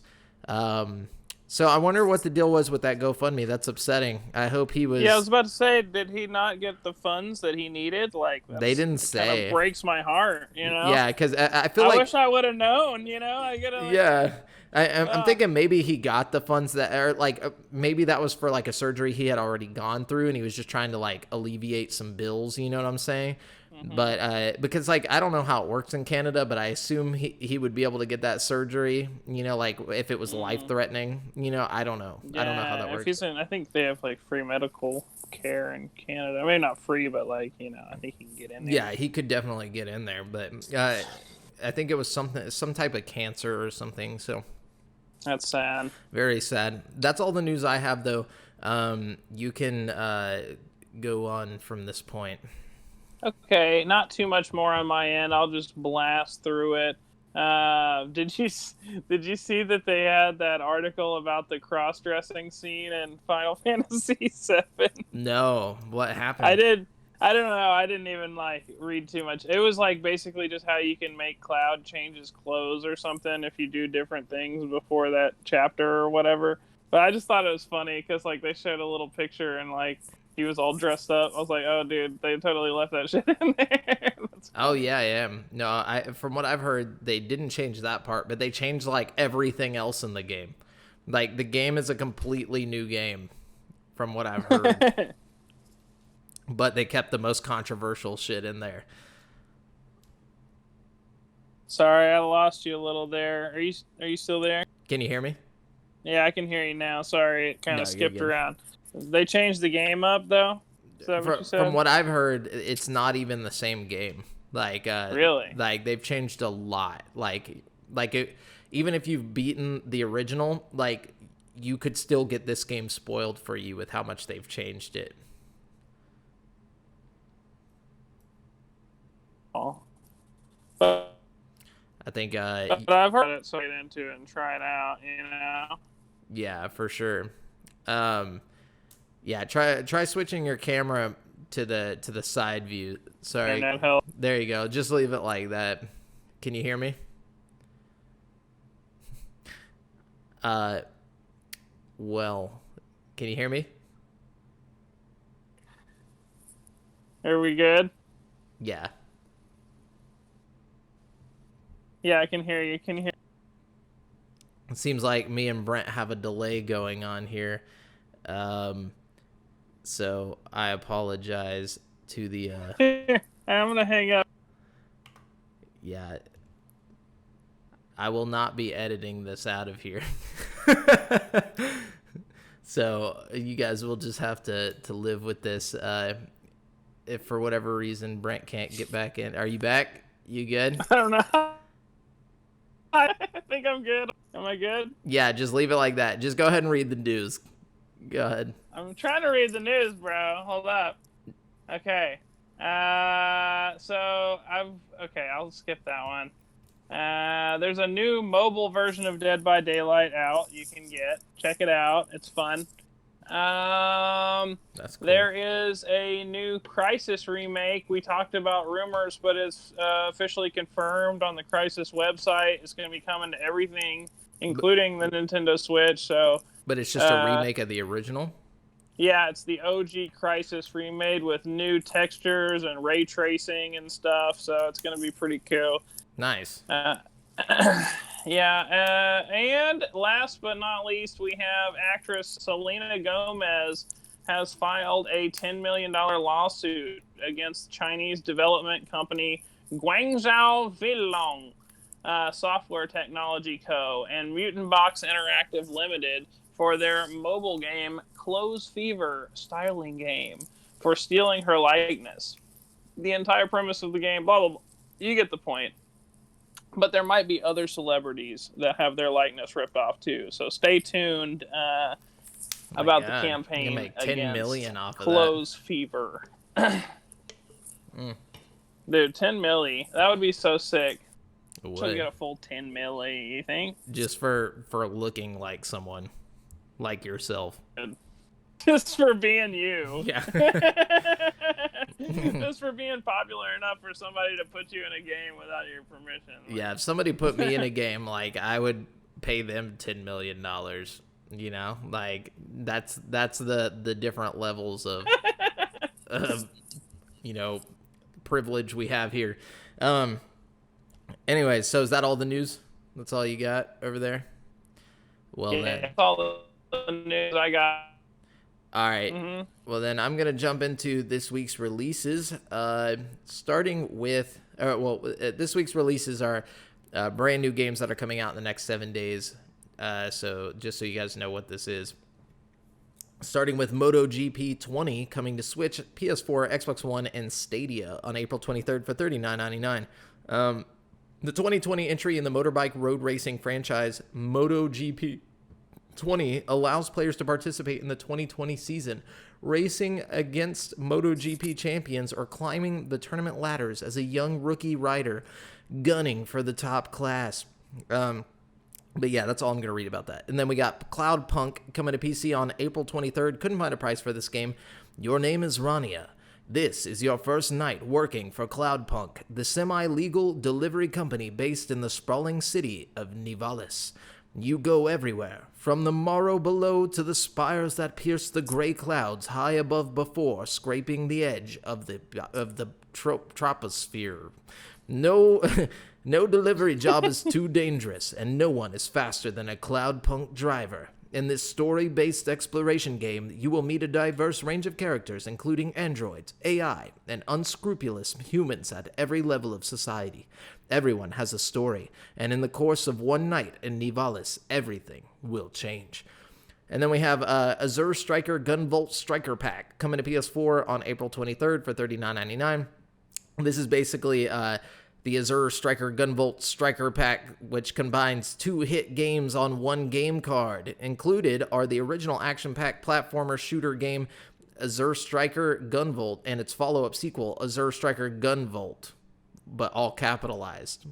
So I wonder what the deal was with that GoFundMe. That's upsetting. I hope he was... Yeah, I was about to say, did he not get the funds that he needed? Like, they didn't say. Kind of breaks my heart, Yeah, because I feel like... I wish I would have known, I gotta, like... Yeah. I'm thinking maybe he got the funds that... Or, like, maybe that was for, like, a surgery he had already gone through, and he was just trying to, like, alleviate some bills, you know what I'm saying? Mm-hmm. But because like I don't know how it works in Canada, but I assume he would be able to get that surgery, like if it was life threatening, I don't know. Yeah, I don't know how that works. I think they have like free medical care in Canada. I mean, not free, but like I think he can get in there. Yeah, he could definitely get in there, but I think it was some type of cancer or something. So that's sad. Very sad. That's all the news I have, though. You can go on from this point. Okay, not too much more on my end. I'll just blast through it. Did you see that they had that article about the cross-dressing scene in Final Fantasy VII? No, what happened? I don't know. I didn't even read too much. It was basically just how you can make Cloud change his clothes or something if you do different things before that chapter or whatever. But I just thought it was funny because they showed a little picture and he was all dressed up. I was like, oh, dude, they totally left that shit in there. Oh, yeah. No, from what I've heard, they didn't change that part, but they changed, everything else in the game. The game is a completely new game, from what I've heard. But they kept the most controversial shit in there. Sorry, I lost you a little there. Are you still there? Can you hear me? Yeah, I can hear you now. Sorry, it kind of skipped around. They changed the game up, though? Is that what you said? From what I've heard, it's not even the same game. Really? They've changed a lot. Even if you've beaten the original, you could still get this game spoiled for you with how much they've changed it. Oh. But I think... but I've heard it, so I get into it and try it out, Yeah, for sure. Yeah, try switching your camera to the side view. Sorry. There you go. Just leave it like that. Can you hear me? Well, can you hear me? Are we good? Yeah. Yeah, I can hear you. Can you hear? It seems like me and Brent have a delay going on here. So I apologize to the... I'm going to hang up. Yeah. I will not be editing this out of here. So you guys will just have to live with this. If for whatever reason Brent can't get back in. Are you back? You good? I don't know. I think I'm good. Am I good? Yeah, just leave it like that. Just go ahead and read the news. Go ahead. I'm trying to read the news, bro. Hold up. Okay. I'll skip that one. There's a new mobile version of Dead by Daylight out. You can check it out. It's fun. That's cool. There is a new Crysis remake. We talked about rumors, but it's officially confirmed on the Crysis website. It's going to be coming to everything, including the Nintendo Switch. But it's just a remake of the original? Yeah, it's the OG Crysis remade with new textures and ray tracing and stuff, so it's going to be pretty cool. Nice. And last but not least, we have actress Selena Gomez has filed a $10 million lawsuit against Chinese development company Guangzhou Vilong Software Technology Co. and Mutant Box Interactive Limited for their mobile game Clothes Fever styling game for stealing her likeness. The entire premise of the game, blah, blah, blah. You get the point. But there might be other celebrities that have their likeness ripped off too. So stay tuned about the campaign make $10 against million off of Clothes Fever. Dude, 10 milli. That would be so sick. So you get a full 10 milli, you think? Just for looking like someone. Like yourself. Just for being you. Yeah. Just for being popular enough for somebody to put you in a game without your permission. Yeah, if somebody put me in a game, like, I would pay them $10 million, you know? Like, that's the different levels of you know, privilege we have here. Anyway, so is that all the news? That's all you got over there? Well, then. That's all the news I got. All right. Mm-hmm. Well, then I'm going to jump into this week's releases, starting with this week's releases are brand new games that are coming out in the next 7 days. So just so you guys know what this is. Starting with MotoGP 20 coming to Switch, PS4, Xbox One, and Stadia on April 23rd for $39.99. The 2020 entry in the motorbike road racing franchise MotoGP 20 allows players to participate in the 2020 season, racing against MotoGP champions or climbing the tournament ladders as a young rookie rider gunning for the top class. But yeah, that's all I'm going to read about that. And then we got Cloudpunk coming to PC on April 23rd. Couldn't find a price for this game. Your name is Rania. This is your first night working for Cloudpunk, the semi-legal delivery company based in the sprawling city of Nivalis. You go everywhere, from the morrow below to the spires that pierce the gray clouds high above before scraping the edge of the troposphere. No delivery job is too dangerous, and no one is faster than a Cloudpunk driver. In this story-based exploration game, you will meet a diverse range of characters, including androids, AI, and unscrupulous humans at every level of society. Everyone has a story, and in the course of one night in Nivalis, everything will change. And then we have Azure Striker Gunvolt Striker Pack coming to PS4 on April 23rd for $39.99. This is basically the Azure Striker Gunvolt Striker Pack, which combines 2 hit games on one game card. Included are the original action-packed platformer shooter game Azure Striker Gunvolt and its follow-up sequel, Azure Striker Gunvolt, but all capitalized.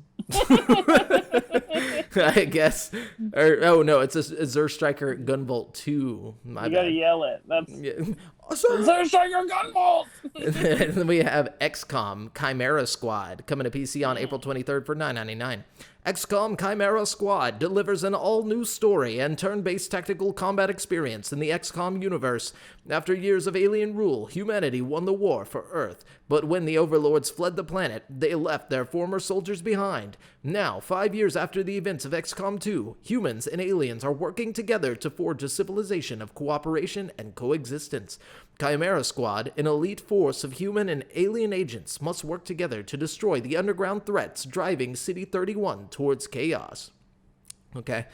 I guess. It's Azure Striker Gunvolt 2. You gotta yell it. That's Azure Striker Gunvolt! And then we have XCOM Chimera Squad coming to PC on April 23rd for $9.99. XCOM Chimera Squad delivers an all-new story and turn-based tactical combat experience in the XCOM universe. After years of alien rule, humanity won the war for Earth, but when the overlords fled the planet, they left their former soldiers behind. Now, 5 years after the events of XCOM 2, humans and aliens are working together to forge a civilization of cooperation and coexistence. Chimera Squad, an elite force of human and alien agents, must work together to destroy the underground threats driving City 31 towards chaos. Okay.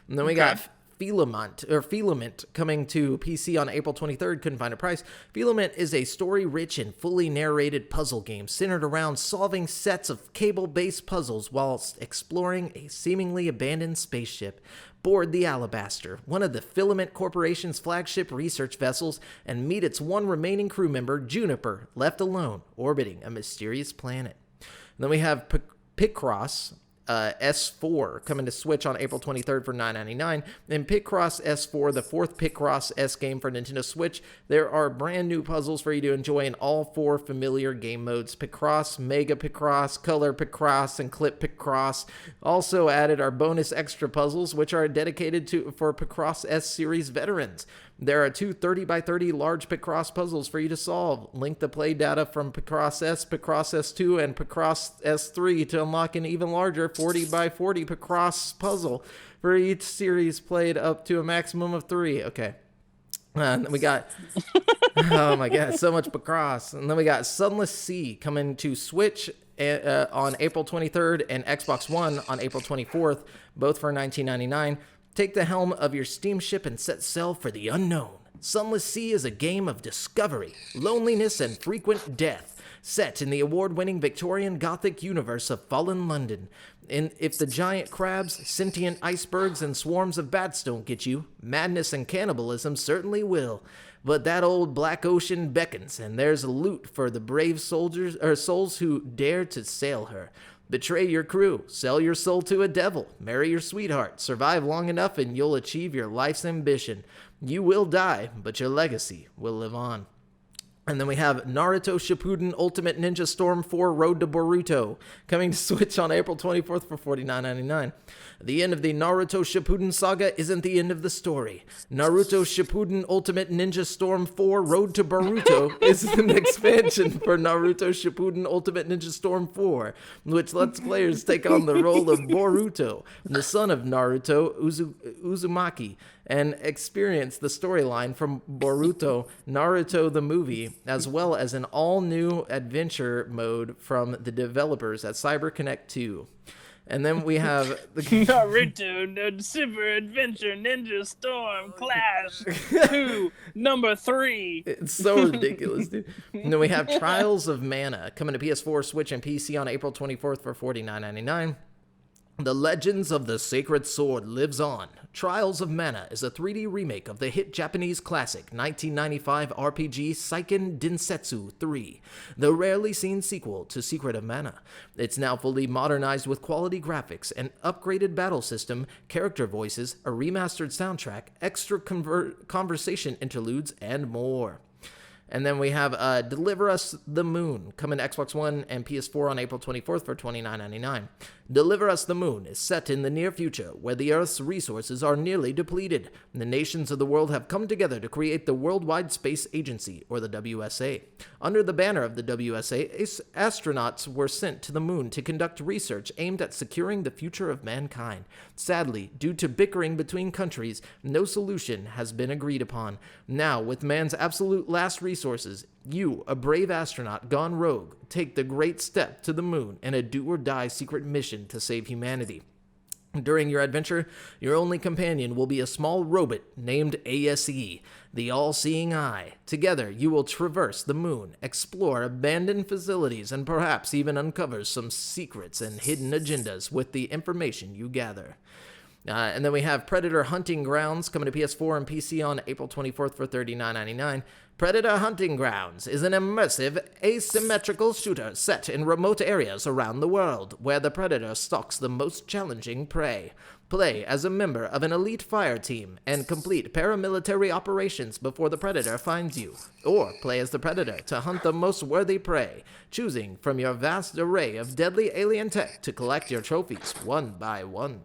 And then we got Filament coming to PC on April 23rd. Couldn't find a price. Filament is a story-rich and fully narrated puzzle game centered around solving sets of cable-based puzzles whilst exploring a seemingly abandoned spaceship. Board the Alabaster, one of the Filament Corporation's flagship research vessels, and meet its one remaining crew member, Juniper, left alone, orbiting a mysterious planet. And then we have Picross S4 coming to Switch on April 23rd for $9.99. And Picross S4, the fourth Picross S game for Nintendo Switch. There are brand new puzzles for you to enjoy in all 4 familiar game modes: Picross, Mega Picross, Color Picross, and Clip Picross. Also added are bonus extra puzzles, which are dedicated for Picross S series veterans. There are 2 30x30 large Picross puzzles for you to solve. Link the play data from Picross S, Picross S2, and Picross S3 to unlock an even larger 40x40 Picross puzzle for each series played up to a maximum of 3. Okay. And then we got, oh my god, so much Picross. And then we got Sunless Sea coming to Switch on April 23rd and Xbox One on April 24th, both for $19.99. Take the helm of your steamship and set sail for the unknown. Sunless Sea is a game of discovery, loneliness, and frequent death, set in the award-winning Victorian Gothic universe of Fallen London. And if the giant crabs, sentient icebergs, and swarms of bats don't get you, madness and cannibalism certainly will. But that old black ocean beckons, and there's loot for the brave soldiers or souls who dare to sail her. Betray your crew, sell your soul to a devil, marry your sweetheart, survive long enough and you'll achieve your life's ambition. You will die, but your legacy will live on. And then we have Naruto Shippuden Ultimate Ninja Storm 4 Road to Boruto, coming to Switch on April 24th for $49.99. The end of the Naruto Shippuden saga isn't the end of the story. Naruto Shippuden Ultimate Ninja Storm 4 Road to Boruto is an expansion for Naruto Shippuden Ultimate Ninja Storm 4, which lets players take on the role of Boruto, the son of Naruto Uzumaki, and experience the storyline from Boruto, Naruto the movie, as well as an all-new adventure mode from the developers at CyberConnect 2. And then we have the Naruto, the Super Adventure Ninja Storm Clash 2, number 3. It's so ridiculous, dude. And then we have Trials of Mana coming to PS4, Switch, and PC on April 24th for $49.99. The Legends of the Sacred Sword lives on. Trials of Mana is a 3D remake of the hit Japanese classic 1995 RPG Seiken Densetsu 3, the rarely seen sequel to Secret of Mana. It's now fully modernized with quality graphics, an upgraded battle system, character voices, a remastered soundtrack, extra conversation interludes, and more. And then we have Deliver Us the Moon, coming to Xbox One and PS4 on April 24th for $29.99. Deliver Us the Moon is set in the near future, where the Earth's resources are nearly depleted. The nations of the world have come together to create the Worldwide Space Agency, or the WSA. Under the banner of the WSA, astronauts were sent to the moon to conduct research aimed at securing the future of mankind. Sadly, due to bickering between countries, no solution has been agreed upon. Now, with man's absolute last resources, you, a brave astronaut gone rogue, take the great step to the moon in a do-or-die secret mission to save humanity. During your adventure, your only companion will be a small robot named ASE, the all-seeing eye. Together, you will traverse the moon, explore abandoned facilities, and perhaps even uncover some secrets and hidden agendas with the information you gather. And then we have Predator Hunting Grounds coming to PS4 and PC on April 24th for $39.99. Predator Hunting Grounds is an immersive, asymmetrical shooter set in remote areas around the world, where the Predator stalks the most challenging prey. Play as a member of an elite fire team and complete paramilitary operations before the Predator finds you. Or play as the Predator to hunt the most worthy prey, choosing from your vast array of deadly alien tech to collect your trophies one by one.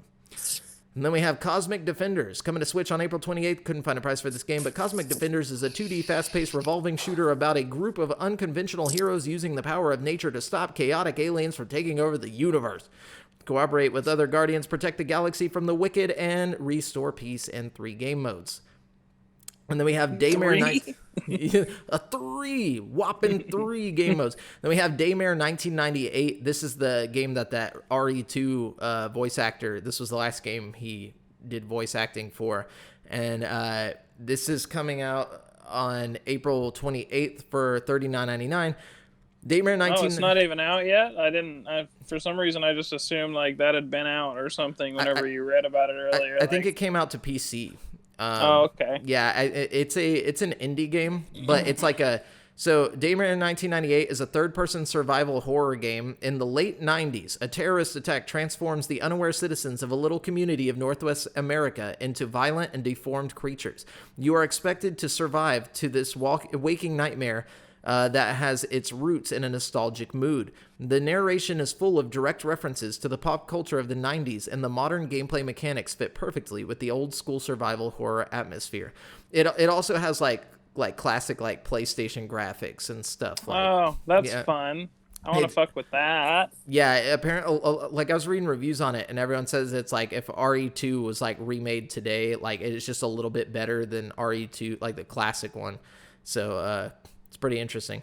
And then we have Cosmic Defenders coming to Switch on April 28th. Couldn't find a price for this game, but Cosmic Defenders is a 2D fast-paced revolving shooter about a group of unconventional heroes using the power of nature to stop chaotic aliens from taking over the universe. Cooperate with other Guardians, protect the galaxy from the wicked, and restore peace in 3 game modes. And then we have Daymare whopping 3 game modes. Then we have Daymare 1998. This is the game that RE2 voice actor, this was the last game he did voice acting for. And this is coming out on April 28th for $39.99. Daymare 19. Oh, it's not even out yet? For some reason, I just assumed like that had been out or something whenever you read about it earlier. I think it came out to PC. Okay. Yeah, it's an indie game, but it's like so Daymare 1998 is a third-person survival horror game. In the late 90s, a terrorist attack transforms the unaware citizens of a little community of Northwest America into violent and deformed creatures. You are expected to survive to this waking nightmare that has its roots in a nostalgic mood. The narration is full of direct references to the pop culture of the 90s, and the modern gameplay mechanics fit perfectly with the old school survival horror atmosphere. It also has like classic like PlayStation graphics and stuff. That's fun. I want to fuck with that. Yeah, apparently, like I was reading reviews on it, and everyone says it's like if RE2 was like remade today, like it's just a little bit better than RE2, like the classic one. So it's pretty interesting.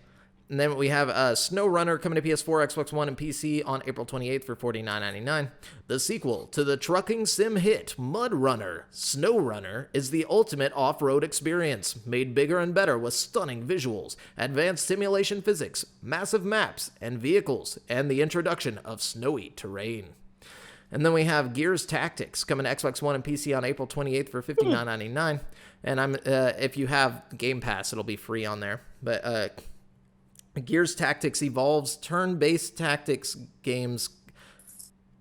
And then we have SnowRunner coming to PS4, Xbox One, and PC on April 28th for $49.99. The sequel to the trucking sim hit Mud Runner, SnowRunner is the ultimate off-road experience, made bigger and better with stunning visuals, advanced simulation physics, massive maps and vehicles, and the introduction of snowy terrain. And then we have Gears Tactics coming to Xbox One and PC on April 28th for $59.99. And if you have Game Pass, it'll be free on there. But Gears Tactics evolves turn-based tactics games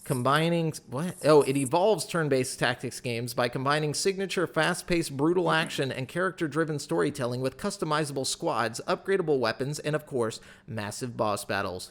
combining... What? Oh, it evolves turn-based tactics games by combining signature fast-paced brutal action and character-driven storytelling with customizable squads, upgradable weapons, and, of course, massive boss battles.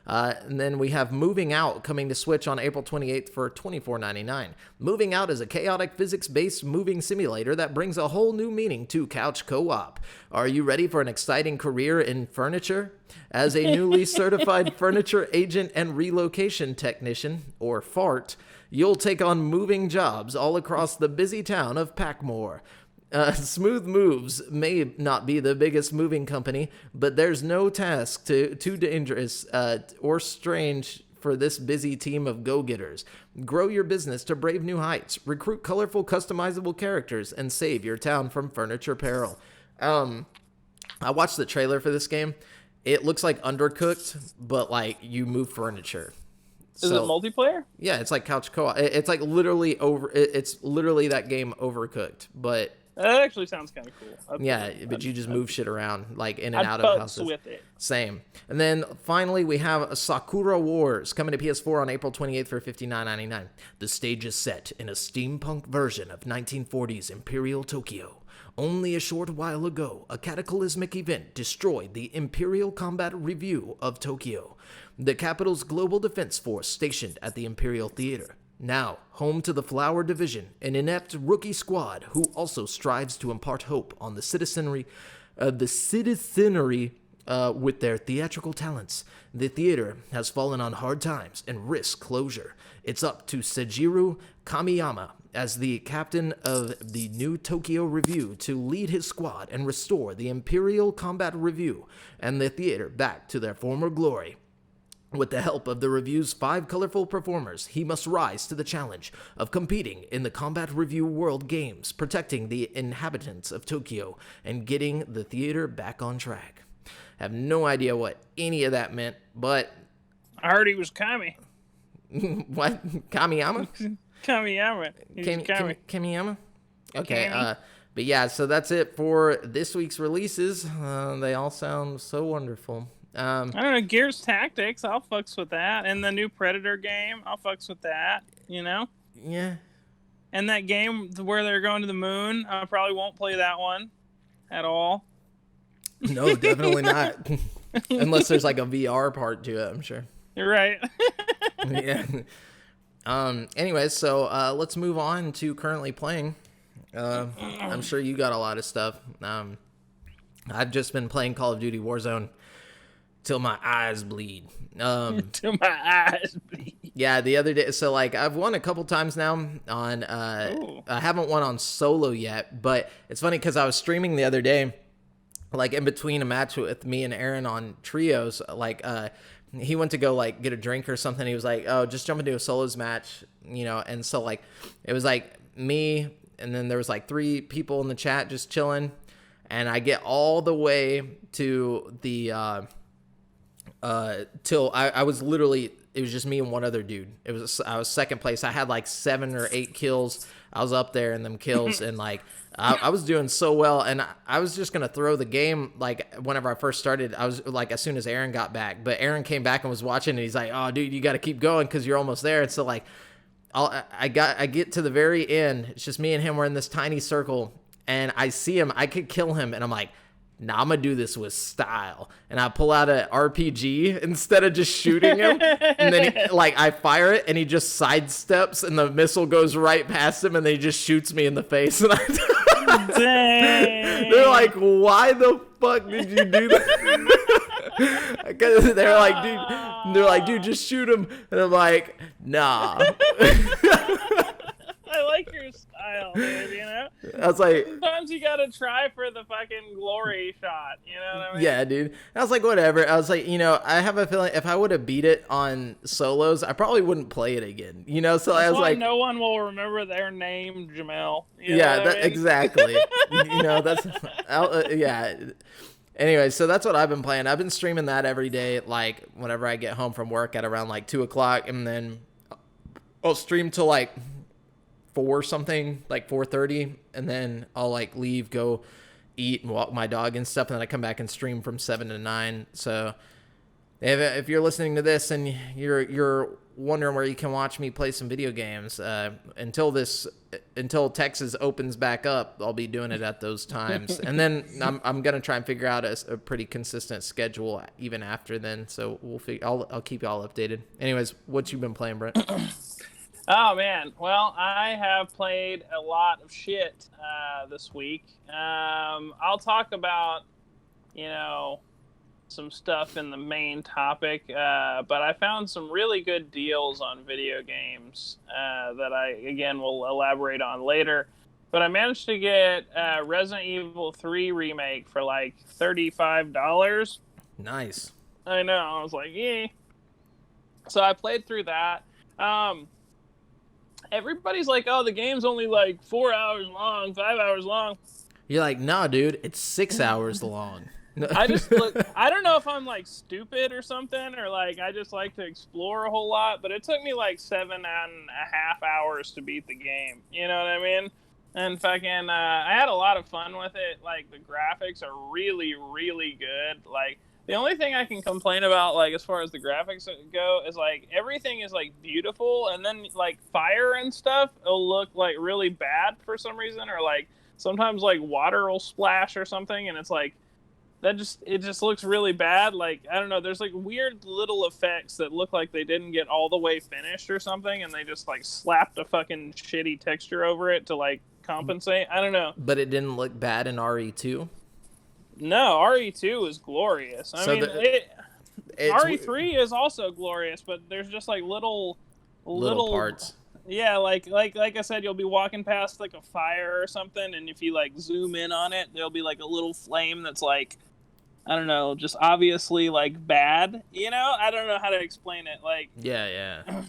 And then we have Moving Out coming to Switch on April 28th for $24.99. Moving Out is a chaotic physics-based moving simulator that brings a whole new meaning to couch co-op. Are you ready for an exciting career in furniture? As a newly certified furniture agent and relocation technician, or FART, you'll take on moving jobs all across the busy town of Packmore. Smooth Moves may not be the biggest moving company, but there's no task too dangerous or strange for this busy team of go-getters. Grow your business to brave new heights, recruit colorful, customizable characters, and save your town from furniture peril. I watched the trailer for this game. It looks like Undercooked, but like you move furniture. Is it multiplayer? Yeah, it's like couch co-op. It's like literally it's literally that game Overcooked, but... That actually sounds kind of cool. But you just move shit around, like in and out of houses. With it. Same. And then finally, we have Sakura Wars coming to PS4 on April 28th for $59.99. The stage is set in a steampunk version of 1940s Imperial Tokyo. Only a short while ago, a cataclysmic event destroyed the Imperial Combat Review of Tokyo, the capital's global defense force stationed at the Imperial Theater. Now, home to the Flower Division, an inept rookie squad who also strives to impart hope on the citizenry with their theatrical talents. The theater has fallen on hard times and risks closure. It's up to Seijiro Kamiyama as the captain of the new Tokyo Review to lead his squad and restore the Imperial Combat Review and the theater back to their former glory. With the help of the review's 5 colorful performers, he must rise to the challenge of competing in the Combat Review World Games, protecting the inhabitants of Tokyo, and getting the theater back on track. I have no idea what any of that meant, but... I heard he was Kami. What? Kamiyama? Kamiyama. Kamiyama? Okay, but yeah, so that's it for this week's releases. They all sound so wonderful. I don't know, Gears Tactics, I'll fucks with that. And the new Predator game, I'll fucks with that, you know? Yeah. And that game where they're going to the moon, I probably won't play that one at all. No, definitely not. Unless there's like a VR part to it, I'm sure. You're right. Yeah. Anyways, so let's move on to currently playing. I'm sure you got a lot of stuff. I've just been playing Call of Duty Warzone till my eyes bleed. Till my eyes bleed. Yeah, the other day. So like, I've won a couple times now on. I haven't won on solo yet, but it's funny because I was streaming the other day, like in between a match with me and Aaron on trios. Like, he went to go like get a drink or something. He was like, "Oh, just jump into a solos match," you know. And so like, it was like me, and then there was like 3 people in the chat just chilling, and I get all the way to the till I was literally, it was just me and one other dude. I was second place. I had like 7 or 8 kills. I was up there in them kills, and like I was doing so well, and I was just gonna throw the game like whenever I first started. I was like, as soon as Aaron got back, but Aaron came back and was watching, and he's like, "Oh, dude, you got to keep going because you're almost there." And so like, I get to the very end. It's just me and him. We're in this tiny circle, and I see him. I could kill him, and I'm like, "Nah, I'm gonna do this with style." And I pull out an RPG instead of just shooting him. And then I fire it, and he just sidesteps, and the missile goes right past him, and then he just shoots me in the face. And Dang. They're like, "Why the fuck did you do that?" Because they're like, dude, just shoot him. And I'm like, nah. I like your style, dude, you know? I was like, sometimes you gotta try for the fucking glory shot, you know what I mean? Yeah, dude. I was like, whatever. I was like, you know, I have a feeling if I would have beat it on solos, I probably wouldn't play it again, you know? So I was like, no one will remember their name, JAMAL. Yeah, exactly. You know, that's, yeah. Anyway, so that's what I've been playing. I've been streaming that every day, like whenever I get home from work at around like 2 o'clock, and then I'll stream till like 4 something, like 4:30, and then I'll like leave, go eat and walk my dog and stuff, and then I come back and stream from 7 to 9. So if you're listening to this and you're wondering where you can watch me play some video games, until Texas opens back up, I'll be doing it at those times. And then I'm gonna try and figure out a pretty consistent schedule even after then. So I'll keep y'all updated. Anyways, what you been playing, Brent? Oh man, well, I have played a lot of shit this week. I'll talk about, you know, some stuff in the main topic, but I found some really good deals on video games that I, again, will elaborate on later. But I managed to get Resident Evil 3 Remake for like $35. Nice. I know, I was like, yeah. So I played through that. Everybody's like, oh, the game's only like 4 hours long, 5 hours long. You're like, nah, dude, it's 6 hours long. I just look, I don't know if I'm like stupid or something, or like I just like to explore a whole lot, but it took me like 7.5 hours to beat the game. You know what I mean? And fucking, I had a lot of fun with it. Like, the graphics are really, really good. Like, the only thing I can complain about, like, as far as the graphics go, is, like, everything is, like, beautiful, and then, like, fire and stuff will look, like, really bad for some reason, or, like, sometimes, like, water will splash or something, and it's, like, it just looks really bad. Like, I don't know, there's, like, weird little effects that look like they didn't get all the way finished or something, and they just, like, slapped a fucking shitty texture over it to, like, compensate. I don't know. But it didn't look bad in RE2? No, RE2 is glorious. I mean, RE3 is also glorious, but there's just like little parts. Yeah, like I said, you'll be walking past like a fire or something, and if you like zoom in on it, there'll be like a little flame that's like, I don't know, just obviously like bad. You know, I don't know how to explain it. Like, yeah,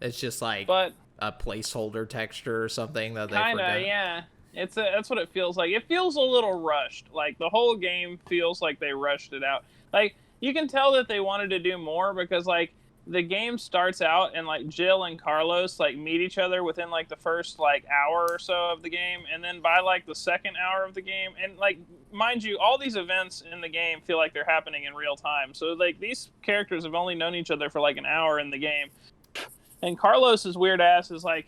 it's just like a placeholder texture or something that they forgot. Yeah. That's what it feels like. It feels a little rushed. Like, the whole game feels like they rushed it out. Like, you can tell that they wanted to do more because, like, the game starts out and like Jill and Carlos like meet each other within like the first like hour or so of the game, and then by like the second hour of the game, and like mind you, all these events in the game feel like they're happening in real time. So like these characters have only known each other for like an hour in the game, and Carlos's weird ass is like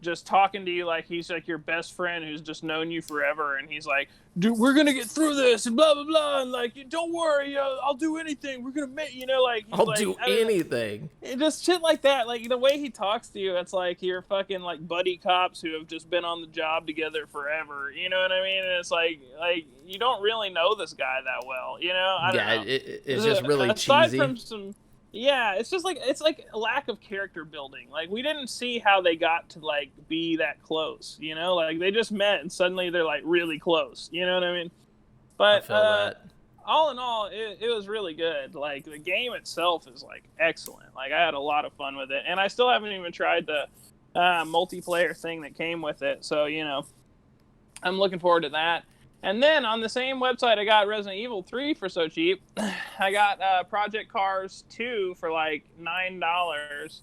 just talking to you like he's like your best friend who's just known you forever, and he's like, dude, we're gonna get through this and blah blah blah, and like, don't worry, I'll do anything, we're gonna make, you know, like I'll do anything. Just shit like that. Like the way he talks to you, it's like you're fucking like buddy cops who have just been on the job together forever, you know what I mean? And it's like you don't really know this guy that well, you know? I don't know. It's just really aside cheesy. From some, yeah, it's just like, it's like a lack of character building. Like we didn't see how they got to like be that close, you know? Like they just met and suddenly they're like really close, you know what I mean? But I feel that. All in all, it was really good. Like the game itself is like excellent. Like I had a lot of fun with it, and I still haven't even tried the multiplayer thing that came with it. So you know, I'm looking forward to that. And then on the same website, I got Resident Evil 3 for so cheap. I got Project Cars 2 for like $9.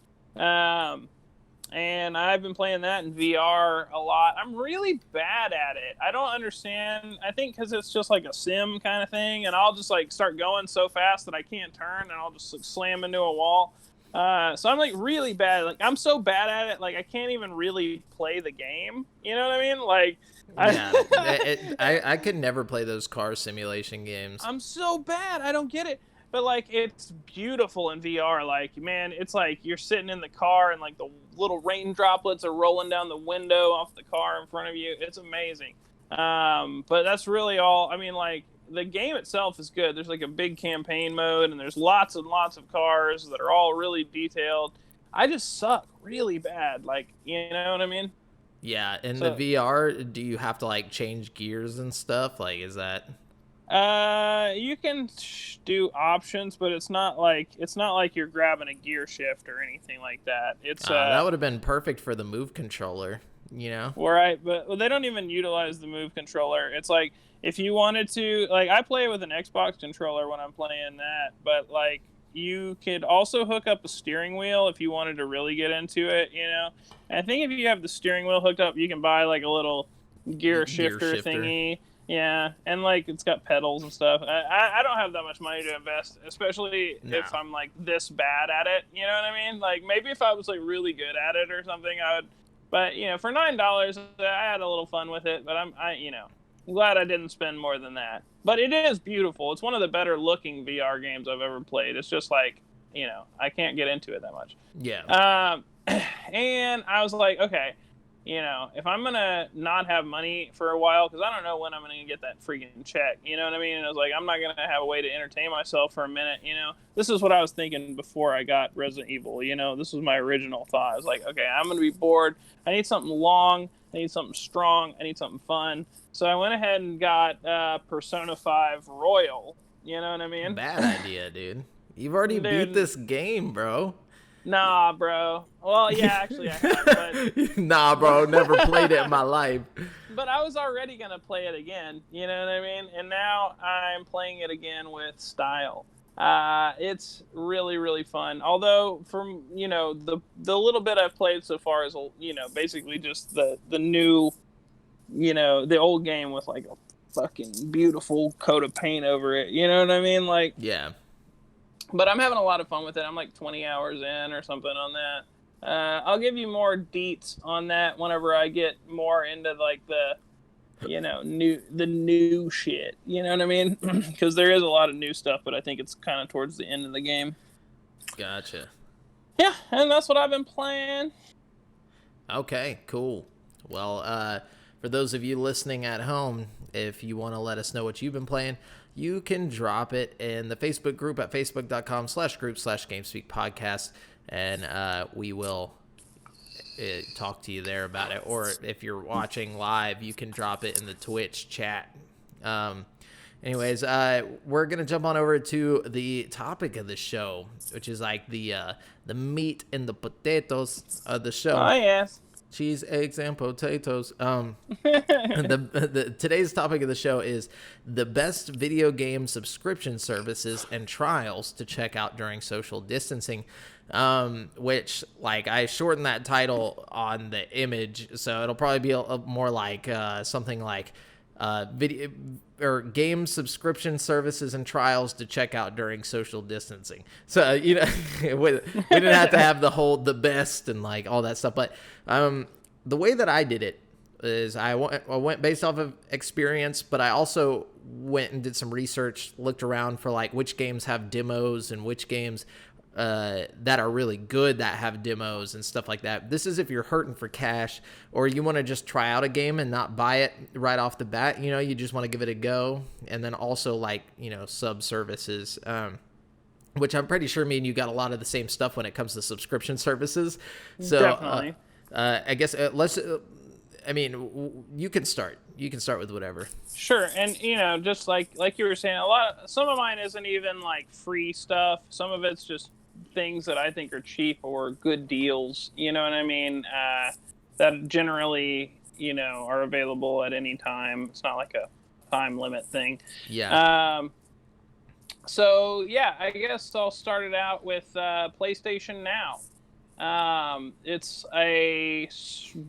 And I've been playing that in VR a lot. I'm really bad at it. I don't understand. I think because it's just like a sim kind of thing, and I'll just like start going so fast that I can't turn, and I'll just like slam into a wall. So I'm like really bad. Like I'm so bad at it, like I can't even really play the game. You know what I mean? Like, I could never play those car simulation games. I'm so bad. I don't get it. But like it's beautiful in VR. Like man, it's like you're sitting in the car and like the little rain droplets are rolling down the window off the car in front of you. It's amazing. But that's really all. I mean, like the game itself is good. There's like a big campaign mode, and there's lots and lots of cars that are all really detailed. I just suck really bad. Like, you know what I mean? Yeah. In the VR, do you have to like change gears and stuff? Like, is that? You can do options, but it's not like you're grabbing a gear shift or anything like that. It's that would have been perfect for the Move controller, you know? Right, but they don't even utilize the Move controller. It's like if you wanted to, like I play with an Xbox controller when I'm playing that, but like you could also hook up a steering wheel if you wanted to really get into it, you know? And I think if you have the steering wheel hooked up, you can buy like a little gear shifter thingy. Yeah, and like it's got pedals and stuff. I don't have that much money to invest, especially if I'm like this bad at it. You know what I mean? Like maybe if I was like really good at it or something, I would. But you know, for $9, I had a little fun with it. But I'm glad I didn't spend more than that. But it is beautiful. It's one of the better looking VR games I've ever played. It's just like, you know, I can't get into it that much. Yeah. And I was like, okay. You know, if I'm going to not have money for a while, because I don't know when I'm going to get that freaking check, you know what I mean? And I was like, I'm not going to have a way to entertain myself for a minute, you know? This is what I was thinking before I got Resident Evil, you know? This was my original thought. I was like, okay, I'm going to be bored. I need something long. I need something strong. I need something fun. So I went ahead and got Persona 5 Royal, you know what I mean? Bad idea, dude. You've already beat this game, bro. Nah, bro. Well, yeah, actually I have, but... Nah, bro, never played it in my life. But I was already going to play it again, you know what I mean? And now I'm playing it again with style. It's really, really fun. Although, from, you know, the little bit I've played so far is, you know, basically just the new, you know, the old game with, like, a fucking beautiful coat of paint over it. You know what I mean? Like... Yeah. But I'm having a lot of fun with it. I'm like 20 hours in or something on that. I'll give you more deets on that whenever I get more into like the, you know, new shit. You know what I mean? Because there is a lot of new stuff, but I think it's kind of towards the end of the game. Gotcha. Yeah, and that's what I've been playing. Okay, cool. Well, for those of you listening at home, if you want to let us know what you've been playing, you can drop it in the Facebook group at facebook.com/group/GameSpeakPodcast, and we will talk to you there about it. Or if you're watching live, you can drop it in the Twitch chat. Anyways, we're going to jump on over to the topic of the show, which is like the meat and the potatoes of the show. Oh, yes. Cheese, eggs, and potatoes. Today's topic of the show is the best video game subscription services and trials to check out during social distancing. which like I shortened that title on the image, so it'll probably be a more like something like video or game subscription services and trials to check out during social distancing. So we didn't have to have the best and like all that stuff, but the way that I did it is I went based off of experience, but I also went and did some research, looked around for like which games have demos and which games that are really good that have demos and stuff like that. This is if you're hurting for cash or you want to just try out a game and not buy it right off the bat. You just want to give it a go. And then also like, sub services, which I'm pretty sure me and you got a lot of the same stuff when it comes to subscription services. So Definitely. I guess you can start. You can start with whatever. Sure, and just like you were saying, some of mine isn't even like free stuff. Some of it's just things that I think are cheap or good deals. You know what I mean? That generally, are available at any time. It's not like a time limit thing. Yeah. So yeah, I guess I'll start it out with PlayStation Now. It's a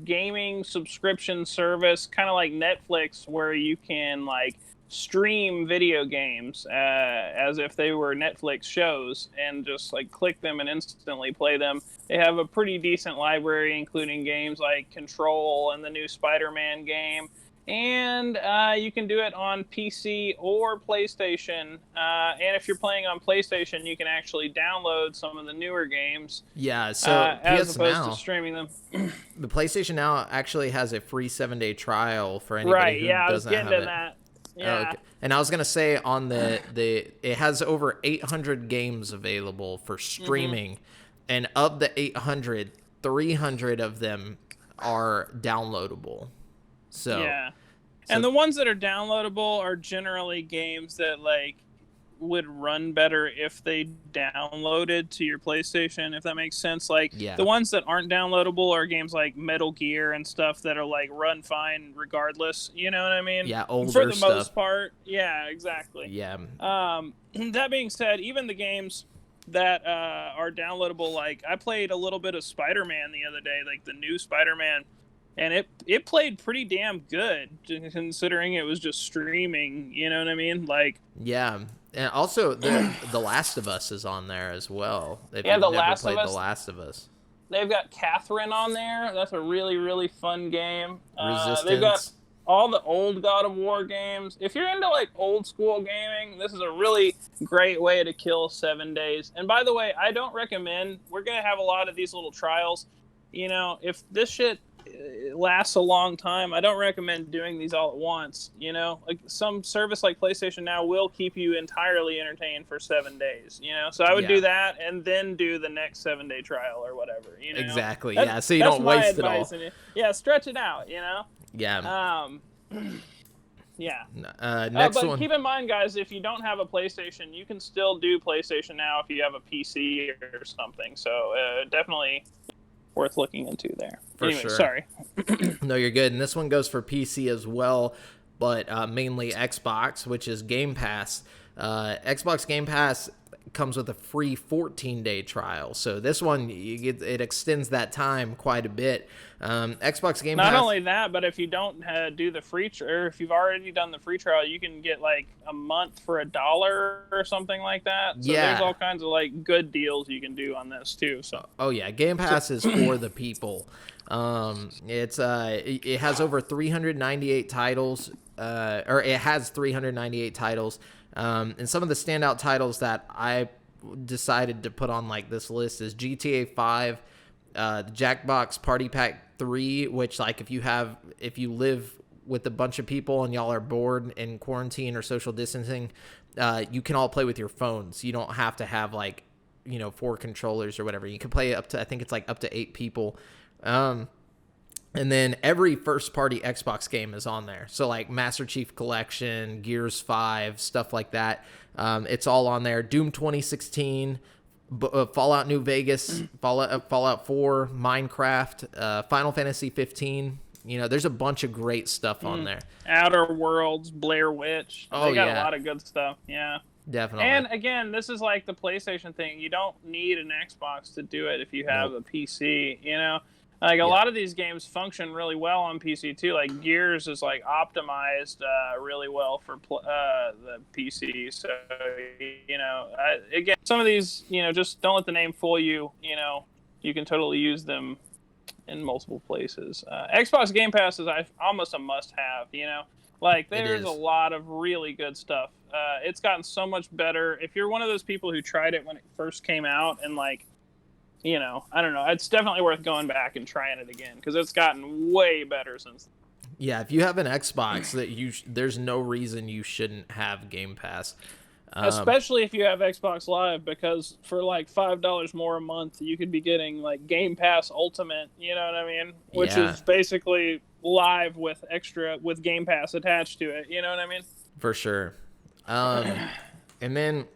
gaming subscription service, kind of like Netflix, where you can like stream video games as if they were Netflix shows and just like click them and instantly play them. They have a pretty decent library, including games like Control and the new Spider-Man game. And you can do it on PC or PlayStation. And if you're playing on PlayStation, you can actually download some of the newer games. Yeah, so as opposed Now, to streaming them. The PlayStation Now actually has a free 7-day trial for anybody who doesn't have it. Right, yeah, I was getting to that. Yeah. Oh, okay. And I was going to say on it has over 800 games available for streaming. And of the 800, 300 of them are downloadable. So, yeah. And the ones that are downloadable are generally games that like would run better if they downloaded to your PlayStation, if that makes sense. Like the ones that aren't downloadable are games like Metal Gear and stuff that are like run fine regardless. You know what I mean? Yeah, older for the stuff. most part. Yeah, exactly. Yeah. That being said, even the games that are downloadable, like I played a little bit of Spider-Man the other day, like the new Spider-Man. And it played pretty damn good, considering it was just streaming. You know what I mean? Like, yeah, and also the Last of Us is on there as well. If yeah, you've The never played The Last of Us. They've got Catherine on there. That's a really, really fun game. Resistance. They've got all the old God of War games. If you're into like old school gaming, this is a really great way to kill 7 days. And by the way, I don't recommend. We're gonna have a lot of these little trials. If this shit lasts a long time, I don't recommend doing these all at once. Like some service like PlayStation Now will keep you entirely entertained for 7 days. So I would do that and then do the next 7-day trial or whatever. Exactly. So you don't waste it all. Yeah, stretch it out. Yeah. Yeah. Next but one. Keep in mind, guys, if you don't have a PlayStation, you can still do PlayStation Now if you have a PC or something. So definitely worth looking into there. Anyway, sure. Sorry. No, you're good. And this one goes for PC as well, but mainly Xbox, which is Game Pass. Xbox Game Pass comes with a free 14-day trial. So this one, it extends that time quite a bit. Xbox Game Pass... Not only that, but if you don't do the free or if you've already done the free trial, you can get like a month for $1 or something like that. So there's all kinds of like good deals you can do on this too. So Game Pass is for the people. It has over 398 titles, or it has 398 titles. And some of the standout titles that I decided to put on like this list is GTA 5, the Jackbox Party Pack 3, which like if you live with a bunch of people and y'all are bored in quarantine or social distancing, you can all play with your phones. You don't have to have like 4 controllers or whatever. You can play up to, I think it's like up to 8 people. And then every first-party Xbox game is on there. So, like, Master Chief Collection, Gears 5, stuff like that. It's all on there. Doom 2016, Fallout New Vegas, Fallout 4, Minecraft, Final Fantasy 15. There's a bunch of great stuff on there. Outer Worlds, Blair Witch. They got a lot of good stuff, yeah. Definitely. And again, this is like the PlayStation thing. You don't need an Xbox to do it if you have a PC, you know? Like a lot of these games function really well on PC too. Like Gears is like optimized really well for the PC. So, you know, again, some of these, you know, just don't let the name fool you. You know, you can totally use them in multiple places. Xbox Game Pass is almost a must-have. You know, like there's a lot of really good stuff. It's gotten so much better. If you're one of those people who tried it when it first came out and like, you know, I don't know, it's definitely worth going back and trying it again because it's gotten way better since then. Yeah, if you have an Xbox, there's no reason you shouldn't have Game Pass. Especially if you have Xbox Live, because for like $5 more a month, you could be getting like Game Pass Ultimate, you know what I mean? Which is basically live with Game Pass attached to it, you know what I mean? For sure. And then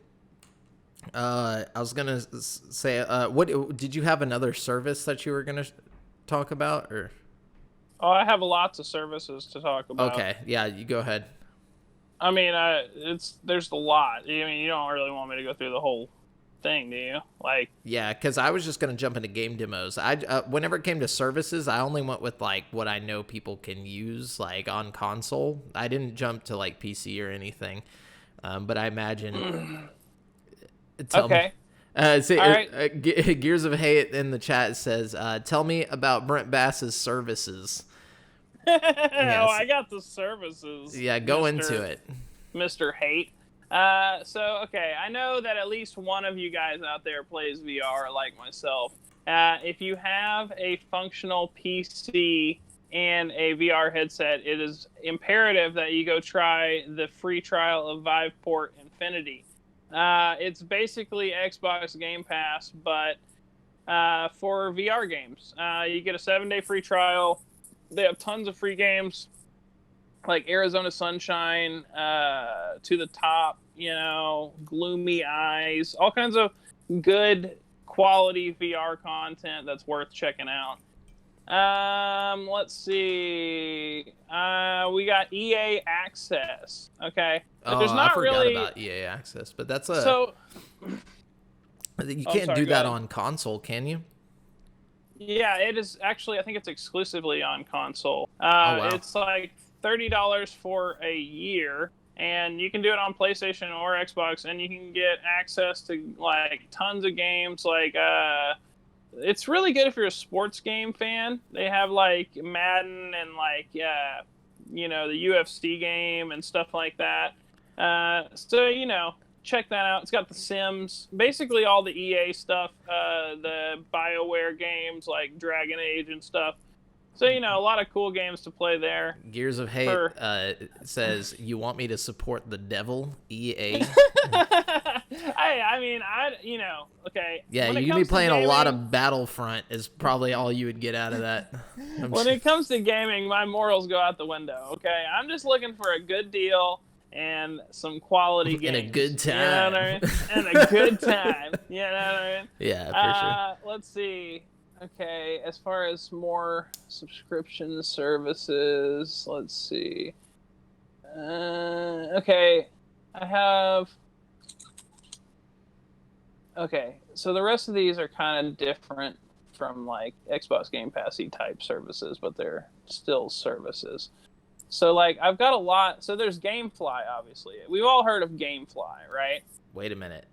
I was gonna say, what did you have another service that you were gonna talk about, or? Oh, I have lots of services to talk about. Okay, yeah, you go ahead. I mean, there's a lot. I mean, you don't really want me to go through the whole thing, do you? Like, yeah, because I was just gonna jump into game demos. Whenever it came to services, I only went with like what I know people can use, like on console. I didn't jump to like PC or anything. But I imagine. Okay. Gears of Hate in the chat says, "Tell me about Brent Bass's services." Yes. Oh, I got the services. Yeah, go into it, Mr. Hate. Okay, I know that at least one of you guys out there plays VR like myself. If you have a functional PC and a VR headset, it is imperative that you go try the free trial of Viveport Infinity. It's basically Xbox Game Pass, but for VR games. You get a 7-day free trial. They have tons of free games, like Arizona Sunshine, To the Top, you know, Gloomy Eyes, all kinds of good quality VR content that's worth checking out. Let's see. We got EA Access. Okay. But there's not I forgot about EA Access, but that's you can't do that on console, can you? Yeah, it is actually. I think it's exclusively on console. Wow. It's like $30 for a year, and you can do it on PlayStation or Xbox, and you can get access to like tons of games. Like, it's really good if you're a sports game fan. They have like Madden and like you know, the UFC game and stuff like that. So you know, check that out. It's got The Sims, basically all the EA stuff, the BioWare games like Dragon Age and stuff. So, you know, a lot of cool games to play there. Gears of Hate says, "You want me to support the devil, EA?" You know, okay. Yeah, you'd be playing gaming, a lot of Battlefront is probably all you would get out of that. When it comes to gaming, my morals go out the window, okay? I'm just looking for a good deal and some quality games. And a good time. You know what I mean? And a good time. You know what I mean? Yeah, for sure. Let's see. Okay, as far as more subscription services, let's see. Okay, I have... Okay, so the rest of these are kind of different from like Xbox Game Pass-y type services, but they're still services. So, like, I've got a lot. So there's GameFly, obviously. We've all heard of GameFly, right? Wait a minute.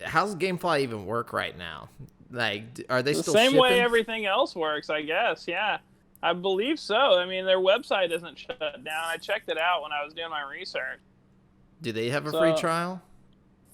How's GameFly even work right now? Like, are they still the same shipping? Way everything else works, I guess. Yeah, I believe so. I mean, their website isn't shut down. I checked it out when I was doing my research. Do they have a free trial?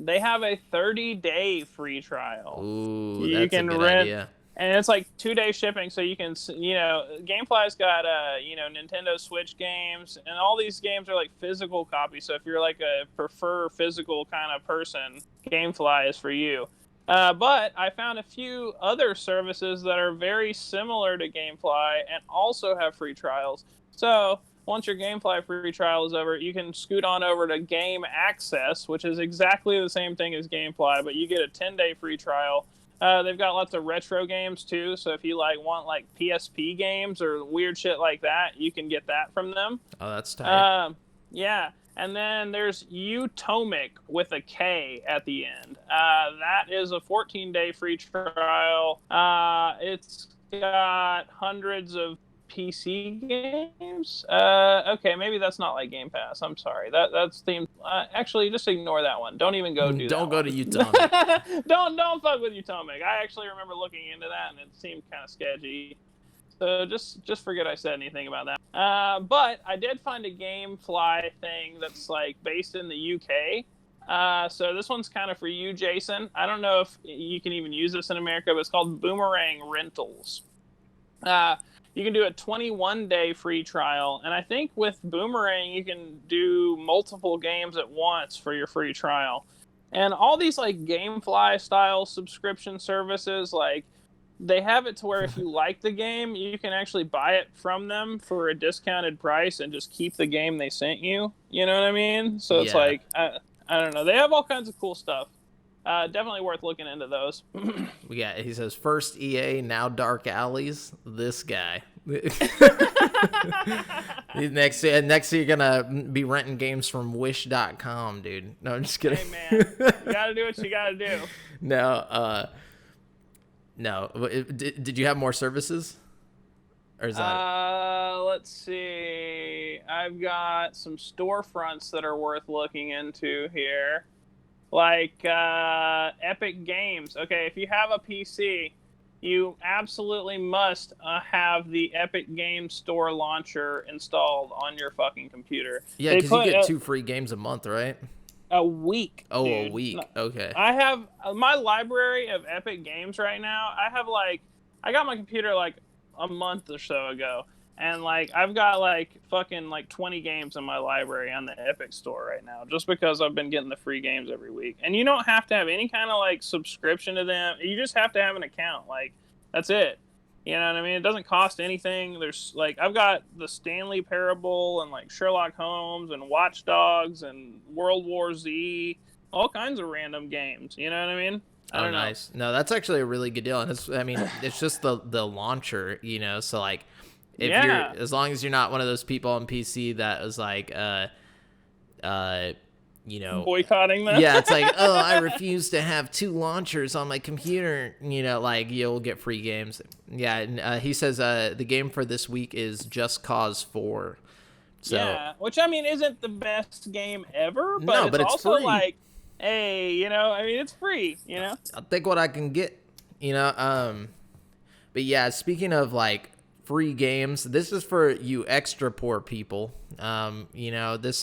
They have a 30-day free trial. Ooh, that's a good idea. And it's like 2-day shipping, so you can, you know, GameFly's got, you know, Nintendo Switch games, and all these games are like physical copies. So if you're like a prefer physical kind of person, GameFly is for you. But I found a few other services that are very similar to GameFly and also have free trials. So once your GameFly free trial is over, you can scoot on over to Game Access, which is exactly the same thing as GameFly, but you get a 10-day free trial. They've got lots of retro games too, so if you want PSP games or weird shit like that, you can get that from them. Oh, that's tight. Yeah, And then there's Utomic with a K at the end. That is a 14-day free trial. It's got hundreds of PC games. Okay, maybe that's not like Game Pass. I'm sorry. That's themed. Actually, just ignore that one. Don't even go do that. Don't go to Utomic. don't fuck with Utomic. I actually remember looking into that, and it seemed kind of sketchy. So just forget I said anything about that. But I did find a GameFly thing that's like based in the UK. So this one's kind of for you, Jason. I don't know if you can even use this in America, but it's called Boomerang Rentals. You can do a 21-day free trial, and I think with Boomerang you can do multiple games at once for your free trial. And all these like GameFly style subscription services, like, they have it to where if you like the game, you can actually buy it from them for a discounted price and just keep the game they sent you. You know what I mean? So it's like, I don't know. They have all kinds of cool stuff. Definitely worth looking into those. Yeah, he says, first EA, now Dark Alleys. This guy. Next you're going to be renting games from Wish.com, dude. No, I'm just kidding. Hey, man. You got to do what you got to do. No, did you have more services? Or is that... let's see. I've got some storefronts that are worth looking into here. Like Epic Games. Okay, if you have a PC, you absolutely must have the Epic Games Store launcher installed on your fucking computer. Yeah, because you get 2 free games a month, right? A week. Oh, dude. A week. Okay. I have my library of Epic Games right now. I got my computer like a month or so ago, and like I've got like fucking like 20 games in my library on the Epic Store right now, just because I've been getting the free games every week. And you don't have to have any kind of like subscription to them. You just have to have an account. Like, that's it. You know what I mean? It doesn't cost anything. There's like, I've got the Stanley Parable and like Sherlock Holmes and Watch Dogs and World War Z, all kinds of random games. You know what I mean? I don't know. Nice. No, that's actually a really good deal. And it's just the launcher, you know? So like, if you're, as long as you're not one of those people on PC that was like, you know, boycotting them. Yeah, it's like, oh, I refuse to have 2 launchers on my computer. You know, like, you'll get free games. Yeah, and he says the game for this week is Just Cause 4. So, yeah, which I mean isn't the best game ever, but it's also free. Like, hey, you know, I mean it's free. You know, I'll take what I can get. You know, but yeah, speaking of like free games, this is for you extra poor people. You know, this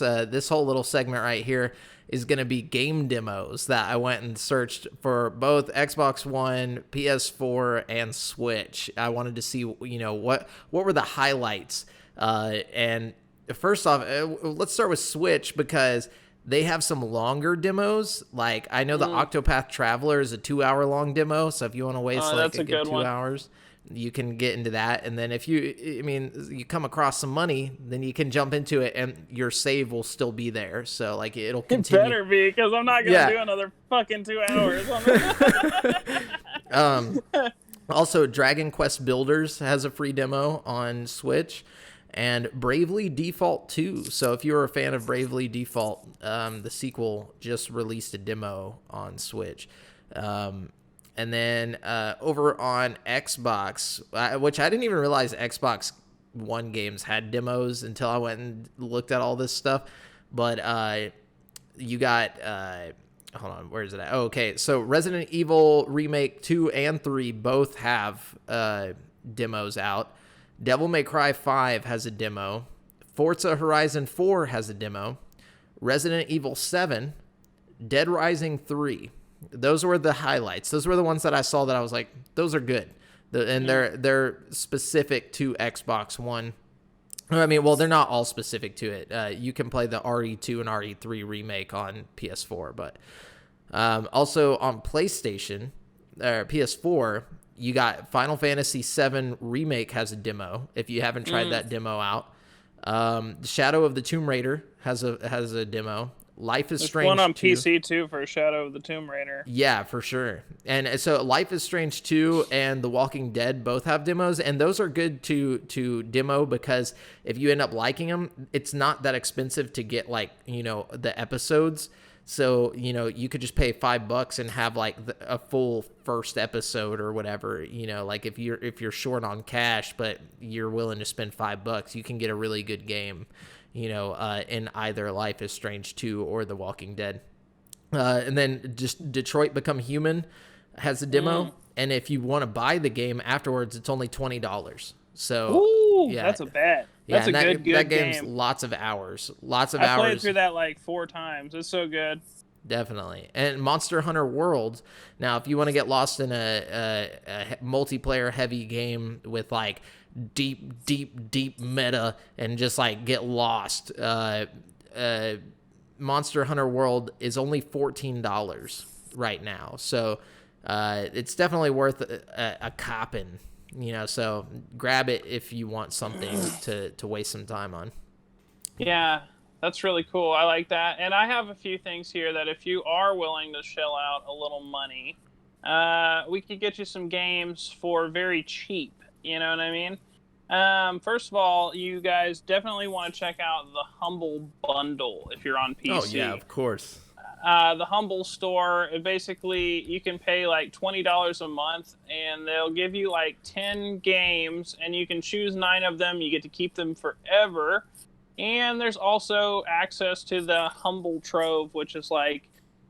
whole little segment right here is going to be game demos that I went and searched for both Xbox One, PS4, and Switch. I wanted to see, you know, what were the highlights. And first off, let's start with Switch, because they have some longer demos. Like, I know the Octopath Traveler is a 2-hour long demo, so if you want to waste like a good 2 hours, you can get into that. And then if you come across some money, then you can jump into it and your save will still be there. So like it'll continue. It better be, because I'm not going to do another fucking 2 hours. Also, Dragon Quest Builders has a free demo on Switch, and Bravely Default 2. So if you're a fan of Bravely Default, the sequel just released a demo on Switch. And then over on Xbox, which I didn't even realize Xbox One games had demos until I went and looked at all this stuff. But you got, hold on, where is it at? Oh, okay, so Resident Evil Remake 2 and 3 both have demos out. Devil May Cry 5 has a demo. Forza Horizon 4 has a demo. Resident Evil 7, Dead Rising 3. Those were the highlights. Those were the ones that I saw that I was like, those are good. And they're specific to Xbox One. I mean, well, they're not all specific to it. You can play the RE2 and RE3 remake on PS4, but also on PlayStation or PS4, you got Final Fantasy VII Remake has a demo. If you haven't tried that demo out, Shadow of the Tomb Raider has a demo. Life is There's Strange one on 2. PC too for Shadow of the Tomb Raider. Yeah, for sure. And so Life is Strange 2 and The Walking Dead both have demos, and those are good to demo because if you end up liking them, it's not that expensive to get like, you know, the episodes. So, you know, you could just pay $5 and have like a full first episode or whatever, you know, like if you're short on cash, but you're willing to spend $5, you can get a really good game, you know, in either Life is Strange 2 or The Walking Dead. And then just Detroit Become Human has a demo. And if you want to buy the game afterwards, it's only $20. So, ooh, yeah, that's a bet. That's a good that game's game. lots of hours. Hours. I played through that like 4 times. It's so good. Definitely. And Monster Hunter World. Now, if you want to get lost in a multiplayer heavy game with like deep meta and just like get lost, Monster Hunter World is only $14 right now. So it's definitely worth a copping, you know, so grab it if you want something to waste some time on. Yeah, that's really cool. I like that. And I have a few things here that if you are willing to shell out a little money, we could get you some games for very cheap. You know what I mean? First of all, you guys definitely want to check out the Humble Bundle if you're on PC. Oh, yeah, of course. The Humble Store, basically, you can pay like $20 a month, and they'll give you like 10 games, and you can choose 9 of them. You get to keep them forever. And there's also access to the Humble Trove, which is like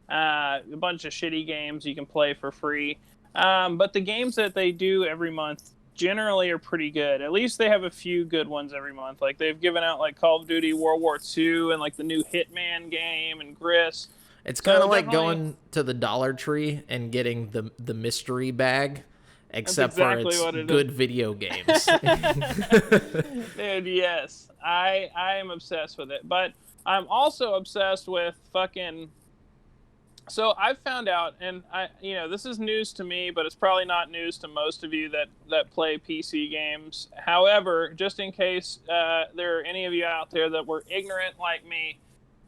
a bunch of shitty games you can play for free. But the games that they do every month generally are pretty good. At least they have a few good ones every month. Like they've given out like Call of Duty World War II and like the new Hitman game and Gris. It's kind of like going to the Dollar Tree and getting the mystery bag, except for it's good video games. Dude, yes. I am obsessed with it. But I'm also obsessed with fucking... So I've found out, and this is news to me, but it's probably not news to most of you that play PC games. However, just in case there are any of you out there that were ignorant like me,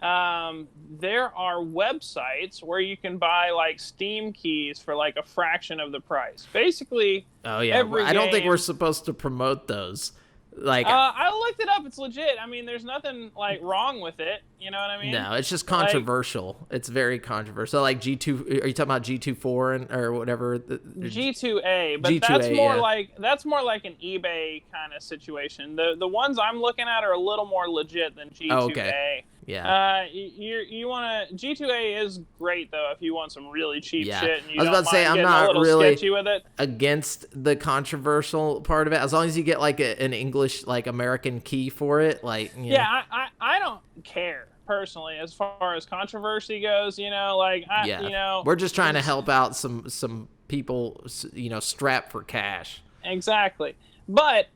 there are websites where you can buy like Steam keys for like a fraction of the price. Basically, oh yeah, I don't think we're supposed to promote those. Like, I looked it up. It's legit. I mean, there's nothing like wrong with it. You know what I mean? No, it's just controversial. Like, it's very controversial. Like G2, are you talking about G24 or whatever? G2A, but G2A, that's more like an eBay kind of situation. The ones I'm looking at are a little more legit than G2A. Oh, okay. Yeah. You want to G2A is great though if you want some really cheap shit. And you I was about to say I'm not really with it. Against the controversial part of it, as long as you get like an English like American key for it, like I don't care personally as far as controversy goes. We're just trying to help out some people, strapped for cash. Exactly. But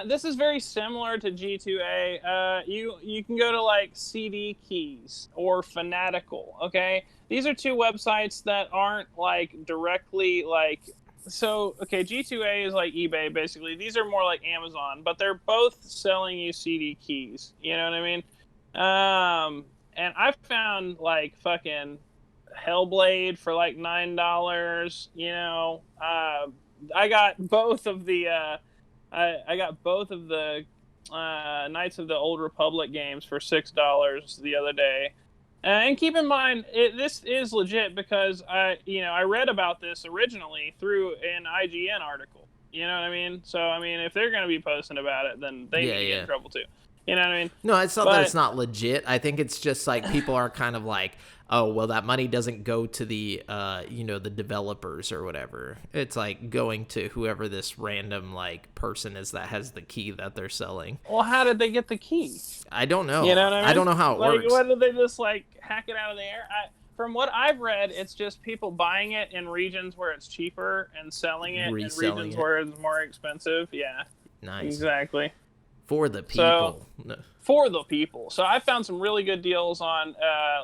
this is very similar to G2A. You can go to like CD Keys or Fanatical, okay? These are two websites that aren't like directly like... So, okay, G2A is like eBay, basically. These are more like Amazon, but they're both selling you CD keys. You know what I mean? And I found like fucking Hellblade for like $9, I got both of the... I got both of the Knights of the Old Republic games for $6 the other day. And keep in mind, this is legit because I read about this originally through an IGN article. You know what I mean? So, I mean, if they're going to be posting about it, then they need to get in trouble too. You know what I mean? No, it's not that it's not legit. I think it's just like people are kind of like, oh, well, that money doesn't go to the, the developers or whatever. It's like going to whoever this random like person is that has the key that they're selling. Well, how did they get the key? I don't know. You know what I mean? I don't know how it works. What did they just like hack it out of the air? From what I've read, it's just people buying it in regions where it's cheaper and selling it in regions where it's more expensive. Yeah. Nice. Exactly. For the people. For the people. So I found some really good deals on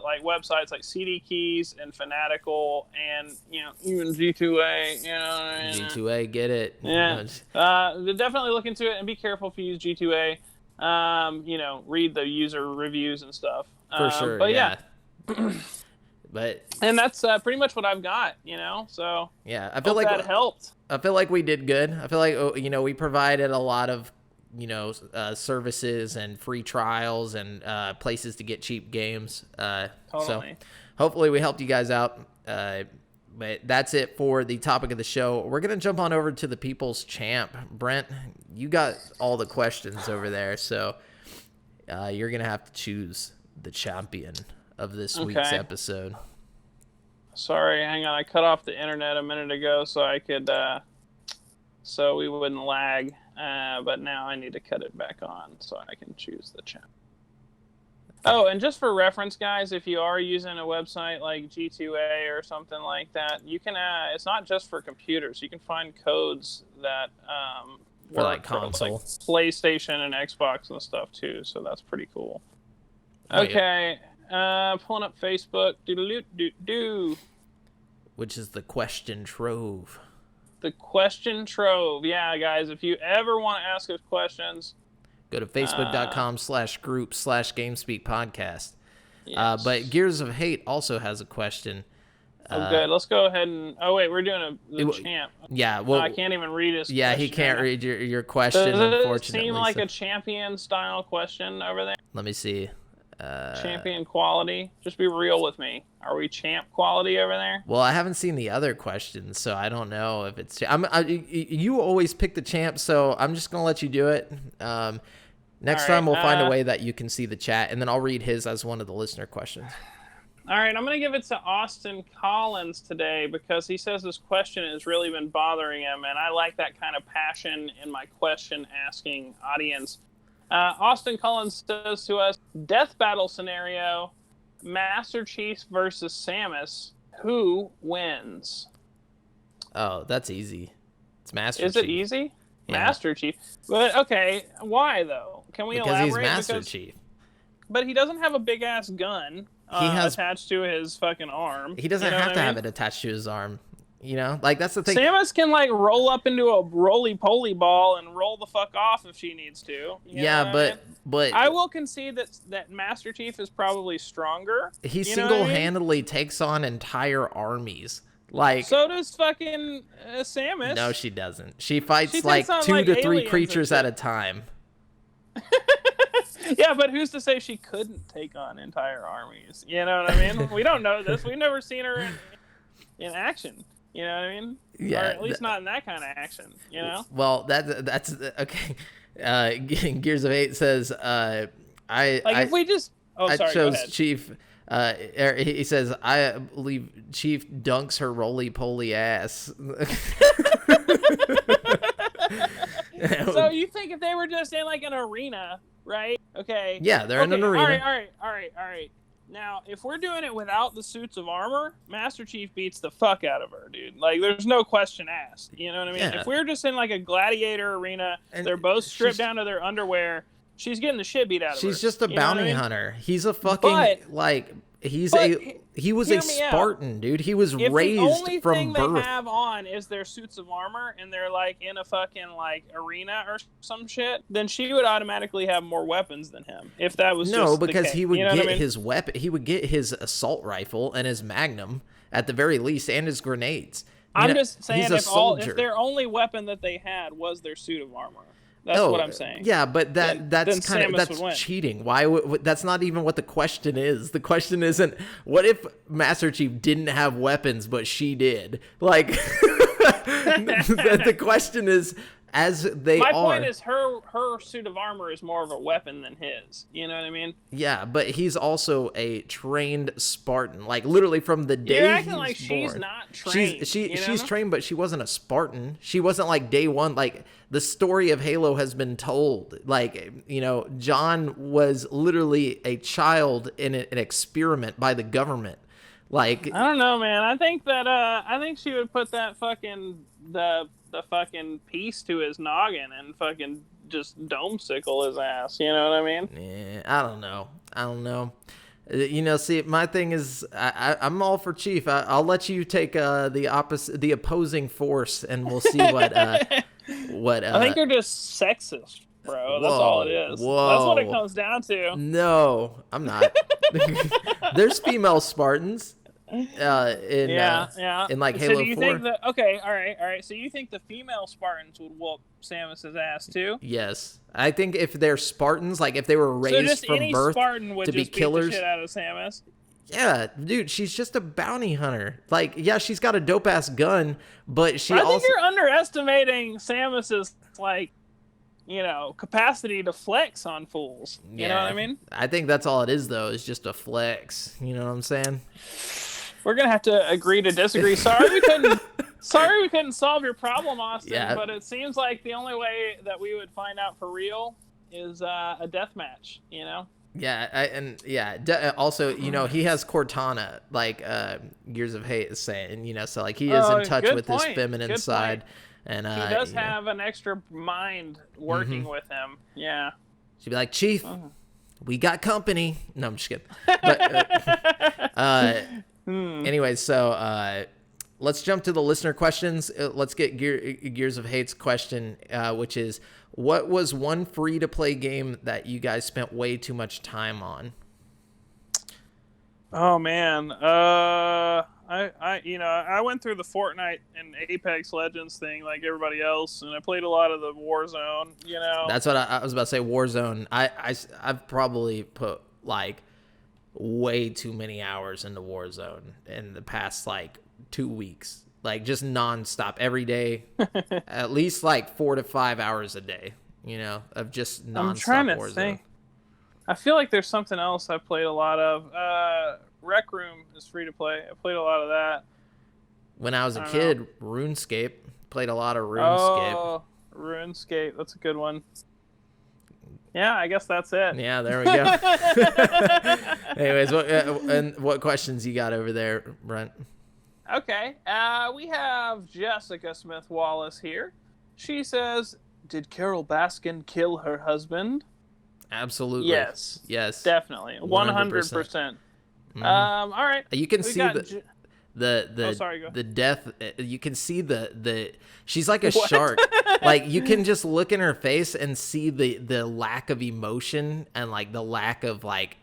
like websites like CD Keys and Fanatical and even G2A. G2A, get it. Yeah. Definitely look into it and be careful if you use G2A. Read the user reviews and stuff. For sure. But yeah. And that's pretty much what I've got, so yeah, I feel like that helped. I feel like we did good. I feel like, we provided a lot of, services and free trials and places to get cheap games. Totally. So hopefully we helped you guys out. But that's it for the topic of the show. We're going to jump on over to the People's Champ. Brent, you got all the questions over there, so you're going to have to choose the champion of this week's episode. Sorry, hang on. I cut off the internet a minute ago so I could, so we wouldn't lag. But now I need to cut it back on so I can choose the champ. Oh, and just for reference, guys, if you are using a website like G2A or something like that, you can. It's not just for computers. You can find codes that for like console, for PlayStation and Xbox and stuff too. So that's pretty cool. Oh, okay, pulling up Facebook. Do. Which is the question trove. The question trove. Yeah, guys, if you ever want to ask us questions, go to facebook.com/group/GameSpeak podcast. Yes. But Gears of Hate also has a question. Good. Let's go ahead and... Oh, wait, we're doing the champ. Yeah, well... I can't even read his Yeah, question. he can't read your question, Does unfortunately. it seem like a champion-style question over there? Let me see. Champion quality? Just be real with me. Are we champ quality over there? Well, I haven't seen the other questions, so I don't know if it's... you always pick the champ, so I'm just going to let you do it. Next time we'll find a way that you can see the chat, and then I'll read his as one of the listener questions. All right, I'm going to give it to Austin Collins today because he says this question has really been bothering him, and I like that kind of passion in my question-asking audience. Austin Collins says to us, death battle scenario, Master Chief versus Samus, who wins? Oh, that's easy. It's Master Chief. Is it easy? Yeah. Master Chief. But, okay, why, though? Can we elaborate? Because he's Master Chief. But he doesn't have a big-ass gun attached to his fucking arm. He doesn't have to have it attached to his arm. Like, that's the thing. Samus can, like, roll up into a roly-poly ball and roll the fuck off if she needs to. But I will concede that Master Chief is probably stronger. He single-handedly takes on entire armies. Like, so does fucking Samus. No, she doesn't. She fights like 2 to 3 creatures at a time. Yeah, but who's to say she couldn't take on entire armies? You know what I mean? We don't know this. We've never seen her in action. You know what I mean? Yeah. Or at least not in that kind of action, you know? Well, that's okay. Gears of Hate says, if we just... Oh, sorry, chose go ahead. Chief... he says, I believe Chief dunks her roly-poly ass. So you think if they were just in, like, an arena, right? Okay. Yeah, they're in an arena. All right. Now, if we're doing it without the suits of armor, Master Chief beats the fuck out of her, dude. Like, there's no question asked. You know what I mean? Yeah. If we're just in, like, a gladiator arena, and they're both stripped down to their underwear, she's getting the shit beat out of her. She's just a bounty hunter. He's a fucking, he was a Spartan, dude. He was raised from birth. If the only thing they have on is their suits of armor and they're like in a fucking like arena or some shit, then she would automatically have more weapons than him. If that was because the case. He would get his weapon. He would get his assault rifle and his magnum at the very least, and his grenades. I'm just saying if their only weapon that they had was their suit of armor. That's what I'm saying. Yeah, but that's cheating. Why? That's not even what the question is. The question isn't what if Master Chief didn't have weapons but she did. Like the question is My point is her suit of armor is more of a weapon than his. You know what I mean? Yeah, but he's also a trained Spartan. Like literally from the day You're acting he's like born. She's not trained. She's trained, but she wasn't a Spartan. She wasn't like day one. Like the story of Halo has been told. Like, John was literally a child in an experiment by the government. Like, I don't know, man. I think she would put that fucking the fucking piece to his noggin and fucking just dome sickle his ass. You know what I mean? Yeah, I don't know. See, my thing is, I'm all for Chief. I'll let you take the opposing force, and we'll see what. I think you're just sexist, bro. That's all it is. Whoa. That's what it comes down to. No, I'm not. There's female Spartans. In like So Halo do you 4. think that? Okay, all right. So you think the female Spartans would whoop Samus's ass too? Yes, I think if they're Spartans, like if they were So raised just from any birth Spartan would to be just beat killers. the shit out of Samus. Yeah, dude, she's just a bounty hunter. Like, yeah, she's got a dope ass gun, but she I also. think you're underestimating Samus's capacity to flex on fools. You know what I mean? I think that's all it is, though, is just a flex. You know what I'm saying? We're gonna have to agree to disagree. Sorry we couldn't solve your problem, Austin. Yeah. But it seems like the only way that we would find out for real is a death match. You know? Yeah, also, he has Cortana, like Gears of Hate is saying, so like he is in touch with his feminine side. And he does have an extra mind working with him. Yeah. She'd be like, Chief, we got company. No, I'm just kidding. But anyway, so let's jump to the listener questions. Let's get Gears of Hate's question, which is, what was one free-to-play game that you guys spent way too much time on? Oh man, I went through the Fortnite and Apex Legends thing like everybody else, and I played a lot of the Warzone. That's what I was about to say. Warzone. I've probably put like way too many hours into Warzone in the past like 2 weeks. Like just nonstop every day, at least like 4 to 5 hours a day. Of just nonstop Warzone. I'm trying to think. I feel like there's something else I played a lot of. Rec Room is free to play. I played a lot of that. When I was a kid, RuneScape. Played a lot of RuneScape. Oh, RuneScape. That's a good one. Yeah, I guess that's it. Yeah, there we go. Anyways, what questions you got over there, Brent? Okay. We have Jessica Smith-Wallace here. She says, did Carol Baskin kill her husband? Absolutely. Yes. Definitely. 100%. All right. You can see the sorry, go. The death. You can see the she's like a shark. Like you can just look in her face and see the lack of emotion and like the lack of like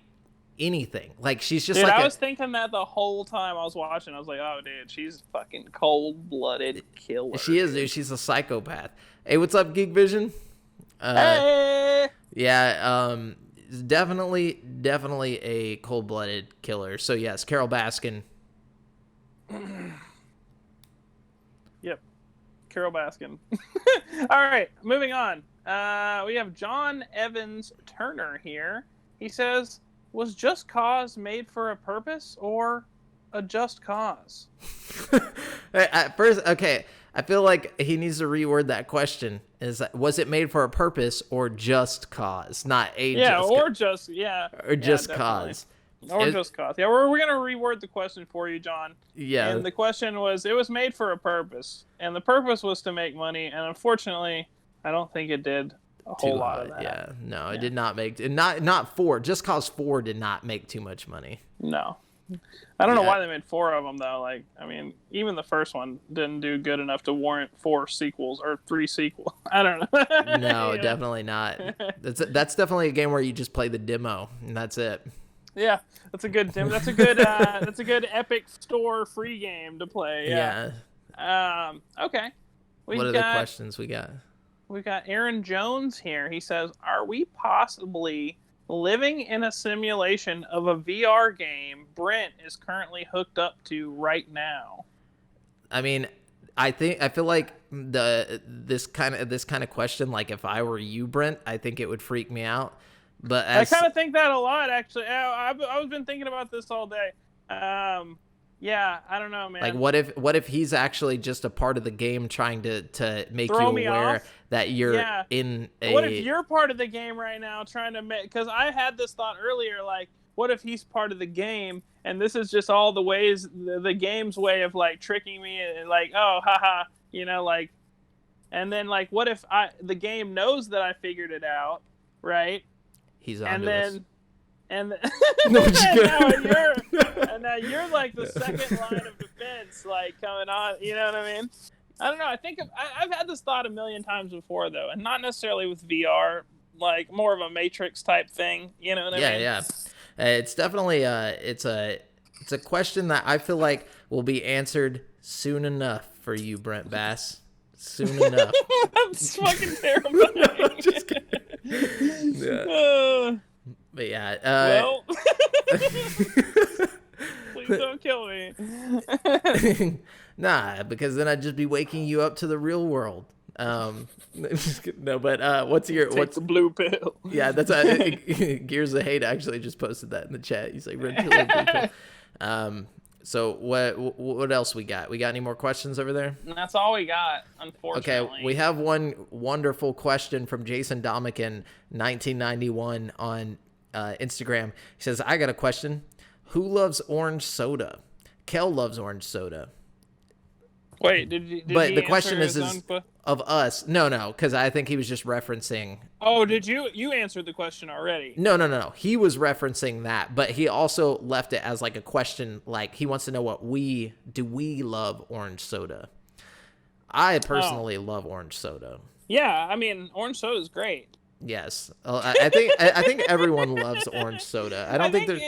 anything. Like she's just I was thinking that the whole time I was watching. I was like, oh dude, she's fucking cold-blooded killer. She is, dude. She's a psychopath. Hey, what's up, Geek Vision? Hey. Yeah, definitely a cold-blooded killer. So yes, Carol Baskin. Yep, Carol Baskin. All right, moving on. We have John Evans Turner here. He says, was Just Cause made for a purpose or a just cause? At first, okay, I feel like he needs to reword that question. Was it made for a purpose or just cause? Not a just just cause. Or just cause. Yeah, we're going to reword the question for you, John. Yeah. And the question was, it was made for a purpose. And the purpose was to make money. And unfortunately, I don't think it did a whole lot of that. Yeah, no, it did not make... Not 4. Just Cause 4 did not make too much money. No. I don't know why they made 4 of them, though. Like, I mean, even the first one didn't do good enough to warrant 4 sequels or 3 sequels. I don't know. No, definitely not. That's definitely a game where you just play the demo, and that's it. Yeah, that's a good demo. That's a good that's a good Epic Store free game to play. Yeah. Okay. What other questions we got? We got Aaron Jones here. He says, "Are we possibly living in a simulation of a VR game Brent is currently hooked up to right now?" I mean, I feel like this kind of question, like if I were you, Brent, I think it would freak me out. But I kind of think that a lot, actually. I've been thinking about this all day. Yeah, I don't know, man. Like, what if he's actually just a part of the game trying to make you aware that you're in a... What if you're part of the game right now trying to make... Because I had this thought earlier, like, what if he's part of the game and this is just all the ways, the game's way of, like, tricking me and, like, oh, haha, like... And then, like, what if the game knows that I figured it out, right? He's onto us. And no, and now you're like the second line of defense, like coming on. You know what I mean? I don't know. I think I've had this thought a million times before, though, and not necessarily with VR, like more of a Matrix type thing. You know what I mean? Yeah. It's definitely it's a question that I feel like will be answered soon enough for you, Brent Bass. Soon enough. That's fucking terrifying. No, just kidding. Yeah. But yeah. Well, please don't kill me. Nah, because then I'd just be waking you up to the real world. No, but what's the blue pill? Yeah, that's Gears of Hate actually just posted that in the chat. He's like, red pill, blue pill. So what else we got? We got any more questions over there? That's all we got, unfortunately. Okay, we have one wonderful question from Jason Domican, 1991 on Instagram. He says, I got a question. Who loves orange soda? Kel loves orange soda. Wait, did but he the question is of us. No, because I think he was just referencing. Oh, did you answered the question already? No. He was referencing that, but he also left it as like a question, like he wants to know what we love orange soda. I personally love orange soda. Yeah, I mean, orange soda is great. Yes, I think everyone loves orange soda. I don't think there's.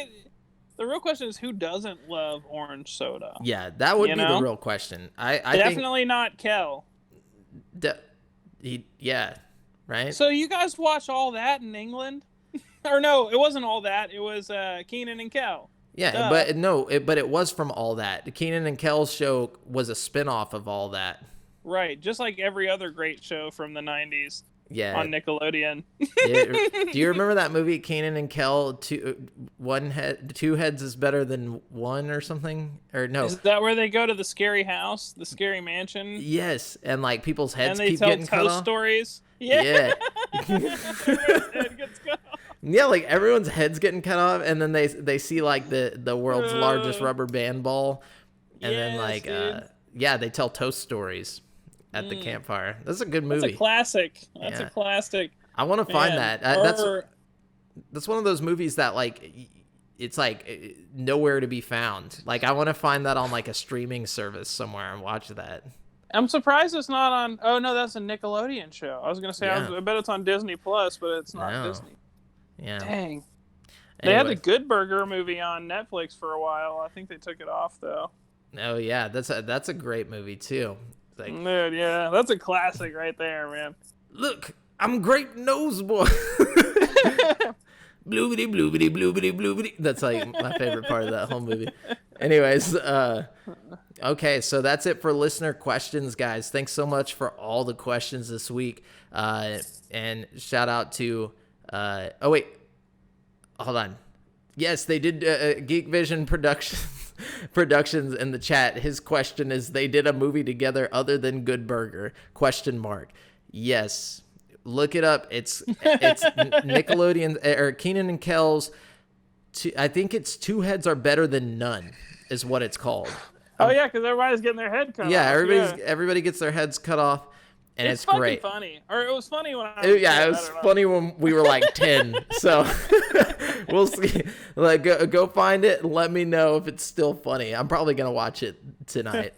The real question is who doesn't love orange soda? Yeah, that would be the real question. I definitely think, not Kel. Yeah, right. So you guys watch All That in England? Or no, it wasn't All That. It was Kenan and Kel. Yeah, Duh. but it was from All That. Kenan and Kel's show was a spinoff of All That. Right, just like every other great show from the 90s. Yeah. On Nickelodeon. Do you remember that movie, Kenan and Kel? Two heads is better than one, or something? Or no? Is that where they go to the scary house, the scary mansion? Yes, and like people's heads keep getting cut off. And they tell ghost stories. Yeah. Everyone's head gets cut off. Yeah, like everyone's head's getting cut off, and then they see like the world's largest rubber band ball, and then like they tell toast stories at the campfire. That's a good movie. That's a classic. That's a classic. I want to find that. That's one of those movies that like it's like nowhere to be found. Like I want to find that on like a streaming service somewhere and watch that. I'm surprised it's not on. Oh no, that's a Nickelodeon show. I was gonna say I bet it's on Disney Plus, but it's not Disney. Yeah. Dang. Anyway. They had the Good Burger movie on Netflix for a while. I think they took it off though. Oh yeah, that's a great movie too. Like, dude, yeah, that's a classic right there, man. Look, I'm Grape Nose Boy. Bloobity, bloobity, bloobity, bloobity. That's like my favorite part of that whole movie. Anyways, okay, so that's it for listener questions, guys. Thanks so much for all the questions this week. And shout out to, oh wait, hold on. Yes, they did Geek Vision Productions in the chat. His question is, they did a movie together other than Good Burger? ? Yes, look it up. It's Nickelodeon or Kenan and Kel's. I think it's Two Heads Are Better Than None is what it's called. Oh yeah, because everybody's getting their head cut off. Yeah, everybody gets their heads cut off. And it's great. Funny. Or it was funny when I was it was funny when we were like 10. So we'll see. Like go find it and let me know if it's still funny. I'm probably going to watch it tonight.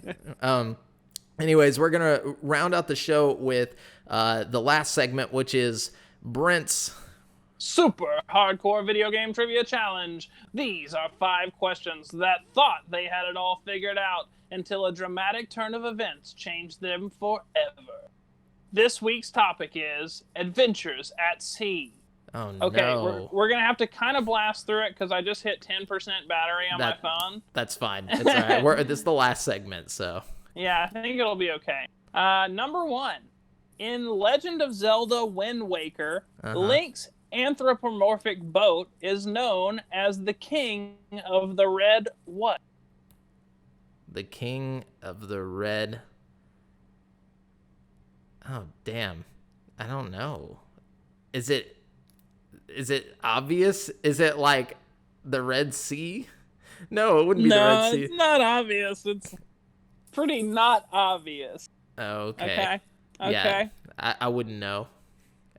Anyways, we're going to round out the show with the last segment, which is Brent's Super Hardcore Video Game Trivia Challenge. These are 5 questions that thought they had it all figured out until a dramatic turn of events changed them forever. This week's topic is Adventures at Sea. Oh, no. Okay, we're going to have to kind of blast through it because I just hit 10% battery on my phone. That's fine. It's all right. This is the last segment, so. Yeah, I think it'll be okay. Number 1. In Legend of Zelda Wind Waker, Link's anthropomorphic boat is known as the King of the Red what? The King of the Red... Oh, damn. I don't know. Is it obvious? Is it like the Red Sea? No, it wouldn't be the Red Sea. No, it's not obvious. It's pretty not obvious. Okay. Okay. Yeah, I wouldn't know.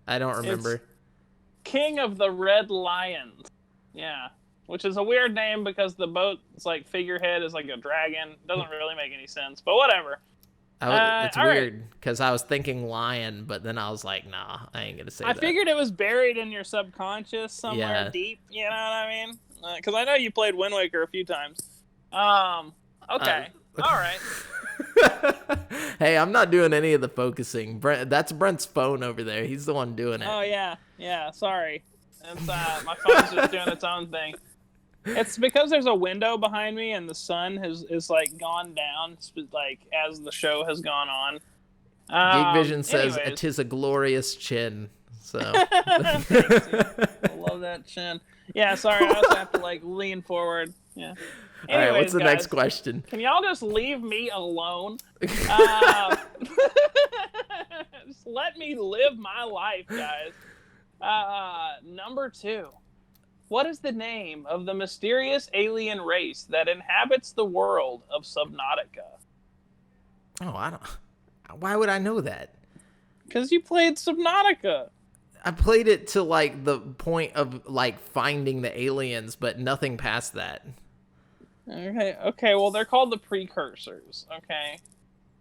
I don't remember. It's King of the Red Lions. Yeah. Which is a weird name because the boat's like figurehead is like a dragon. Doesn't really make any sense, but whatever. It's all right. weird because I was thinking lion, but then I was like, nah, I ain't gonna say that. I figured it was buried in your subconscious somewhere deep. You know what I mean? Because I know you played Wind Waker a few times. Okay. All right. Hey, I'm not doing any of the focusing. That's Brent's phone over there. He's the one doing it. Oh yeah. Sorry, it's my phone's just doing its own thing. It's because there's a window behind me and the sun is like gone down like as the show has gone on. Geek Vision says "'Tis a glorious chin." So thanks, I love that chin. Yeah, sorry, I also have to like lean forward. Yeah. Anyways, all right, what's the guys, next question? Can y'all just leave me alone? Just let me live my life, guys. Number 2. What is the name of the mysterious alien race that inhabits the world of Subnautica? Oh, I don't. Why would I know that? Because you played Subnautica. I played it to like the point of like finding the aliens, but nothing past that. Okay. Well, they're called the precursors. Okay.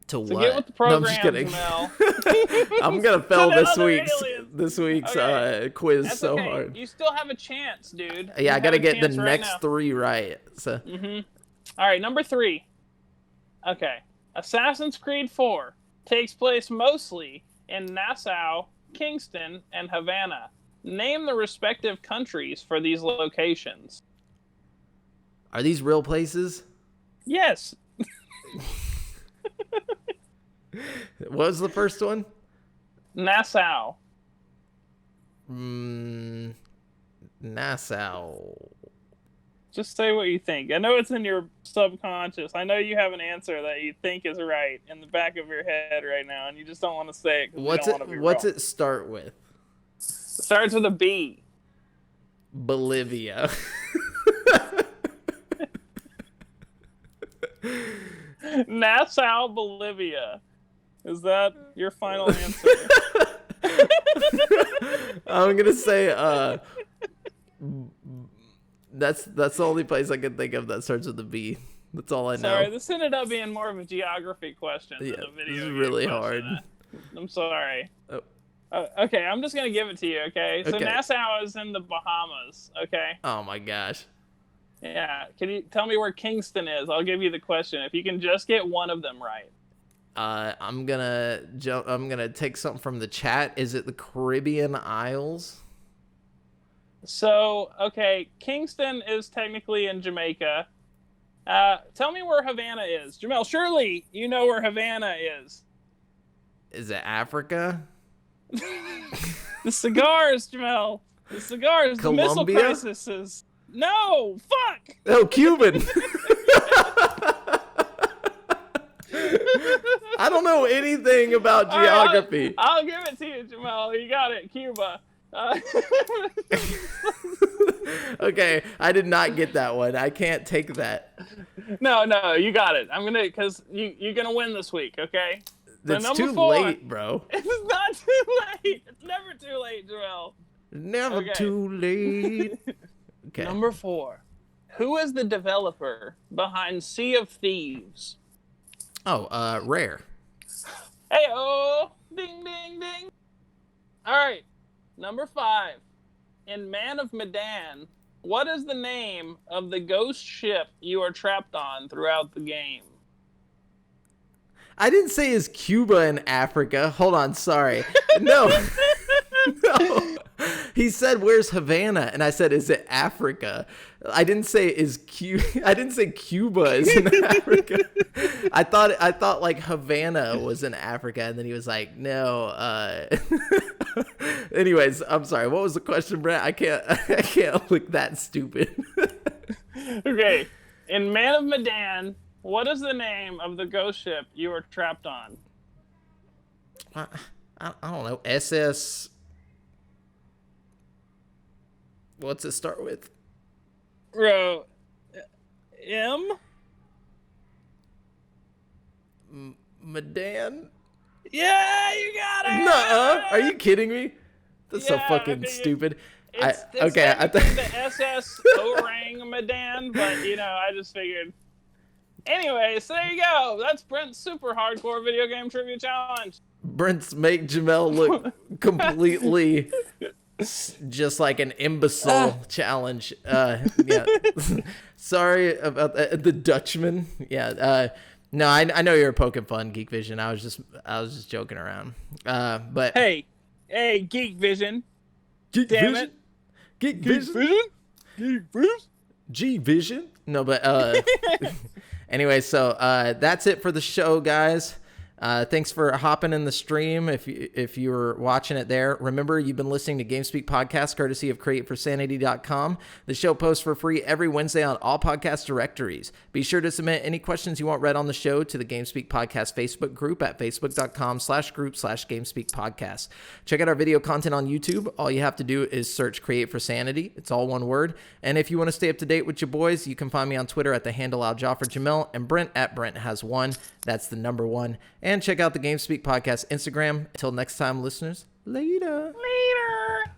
To so what? Get with the program, no, I'm just kidding. Jamel. I'm gonna fail this week's okay. quiz That's so okay. hard. You still have a chance, dude. Yeah, I gotta get the next 3 right. So. All right, number 3. Okay, Assassin's Creed 4 takes place mostly in Nassau, Kingston, and Havana. Name the respective countries for these locations. Are these real places? Yes. What was the first one? Nassau. Nassau. Just say what you think. I know it's in your subconscious. I know you have an answer that you think is right in the back of your head right now, and you just don't want to say it. What's it start with? It starts with a B. Bolivia. Nassau, Bolivia. Is that your final answer? I'm gonna say that's the only place I can think of that starts with a B. That's all I know. Sorry, this ended up being more of a geography question than a video. This is really hard. I'm sorry. Oh. Okay, I'm just gonna give it to you. Okay, so okay. Nassau is in the Bahamas. Okay. Oh my gosh. Yeah. Can you tell me where Kingston is? I'll give you the question. If you can just get one of them right. I'm gonna take something from the chat. Is it the Caribbean Isles? So, okay, Kingston is technically in Jamaica. Tell me where Havana is. Jamel, surely you know where Havana is. Is it Africa? The cigars, Jamel. The cigars. Colombia? The missile crisis is... No! Fuck! Oh, Cuban! I don't know anything about geography. I'll give it to you, Jamel. You got it. Cuba. Okay, I did not get that one. I can't take that. No, you got it. I'm gonna, because you're gonna win this week, okay? It's too late, bro. It's not too late. It's never too late, Joel. Never too late. Okay. Number 4. Who is the developer behind Sea of Thieves? Oh, Rare. Hey-oh! Ding, ding, ding! Alright. Number 5. In Man of Medan, what is the name of the ghost ship you are trapped on throughout the game? I didn't say is Cuba in Africa. Hold on, sorry. No. No. He said, "Where's Havana?" And I said, "Is it Africa?" I didn't say I didn't say Cuba is in Africa. I thought like Havana was in Africa, and then he was like, "No." Anyways, I'm sorry. What was the question, Brent? I can't look that stupid. Okay. In Man of Medan, what is the name of the ghost ship you are trapped on? I don't know. SS. What's it start with? Bro, M? Medan? Yeah, you got it! Nuh-uh. Are you kidding me? That's so fucking stupid. It's okay, I thought the SS Orang Medan, but I just figured. Anyway, so there you go. That's Brent's super hardcore video game trivia challenge. Brent's make Jamel look completely just like an imbecile challenge. Yeah. Sorry about the Dutchman. Yeah. No, I know you're poking fun, Geek Vision. I was just joking around. But hey, Geek Vision. Damn it. Geek Vision. Geek Vision. G Vision. No, but anyway, so that's it for the show, guys. Thanks for hopping in the stream. If you were watching it there, remember you've been listening to GameSpeak Podcast, courtesy of CreateForSanity.com. The show posts for free every Wednesday on all podcast directories. Be sure to submit any questions you want read on the show to the GameSpeak Podcast Facebook group at facebook.com/group/GameSpeak Podcast. Check out our video content on YouTube. All you have to do is search Create for Sanity. It's all one word. And if you want to stay up to date with your boys, you can find me on Twitter at the handle AlJafferJamel and Brent at Brent has one. That's the number 1. And check out the GameSpeak Podcast Instagram. Until next time, listeners, later. Later.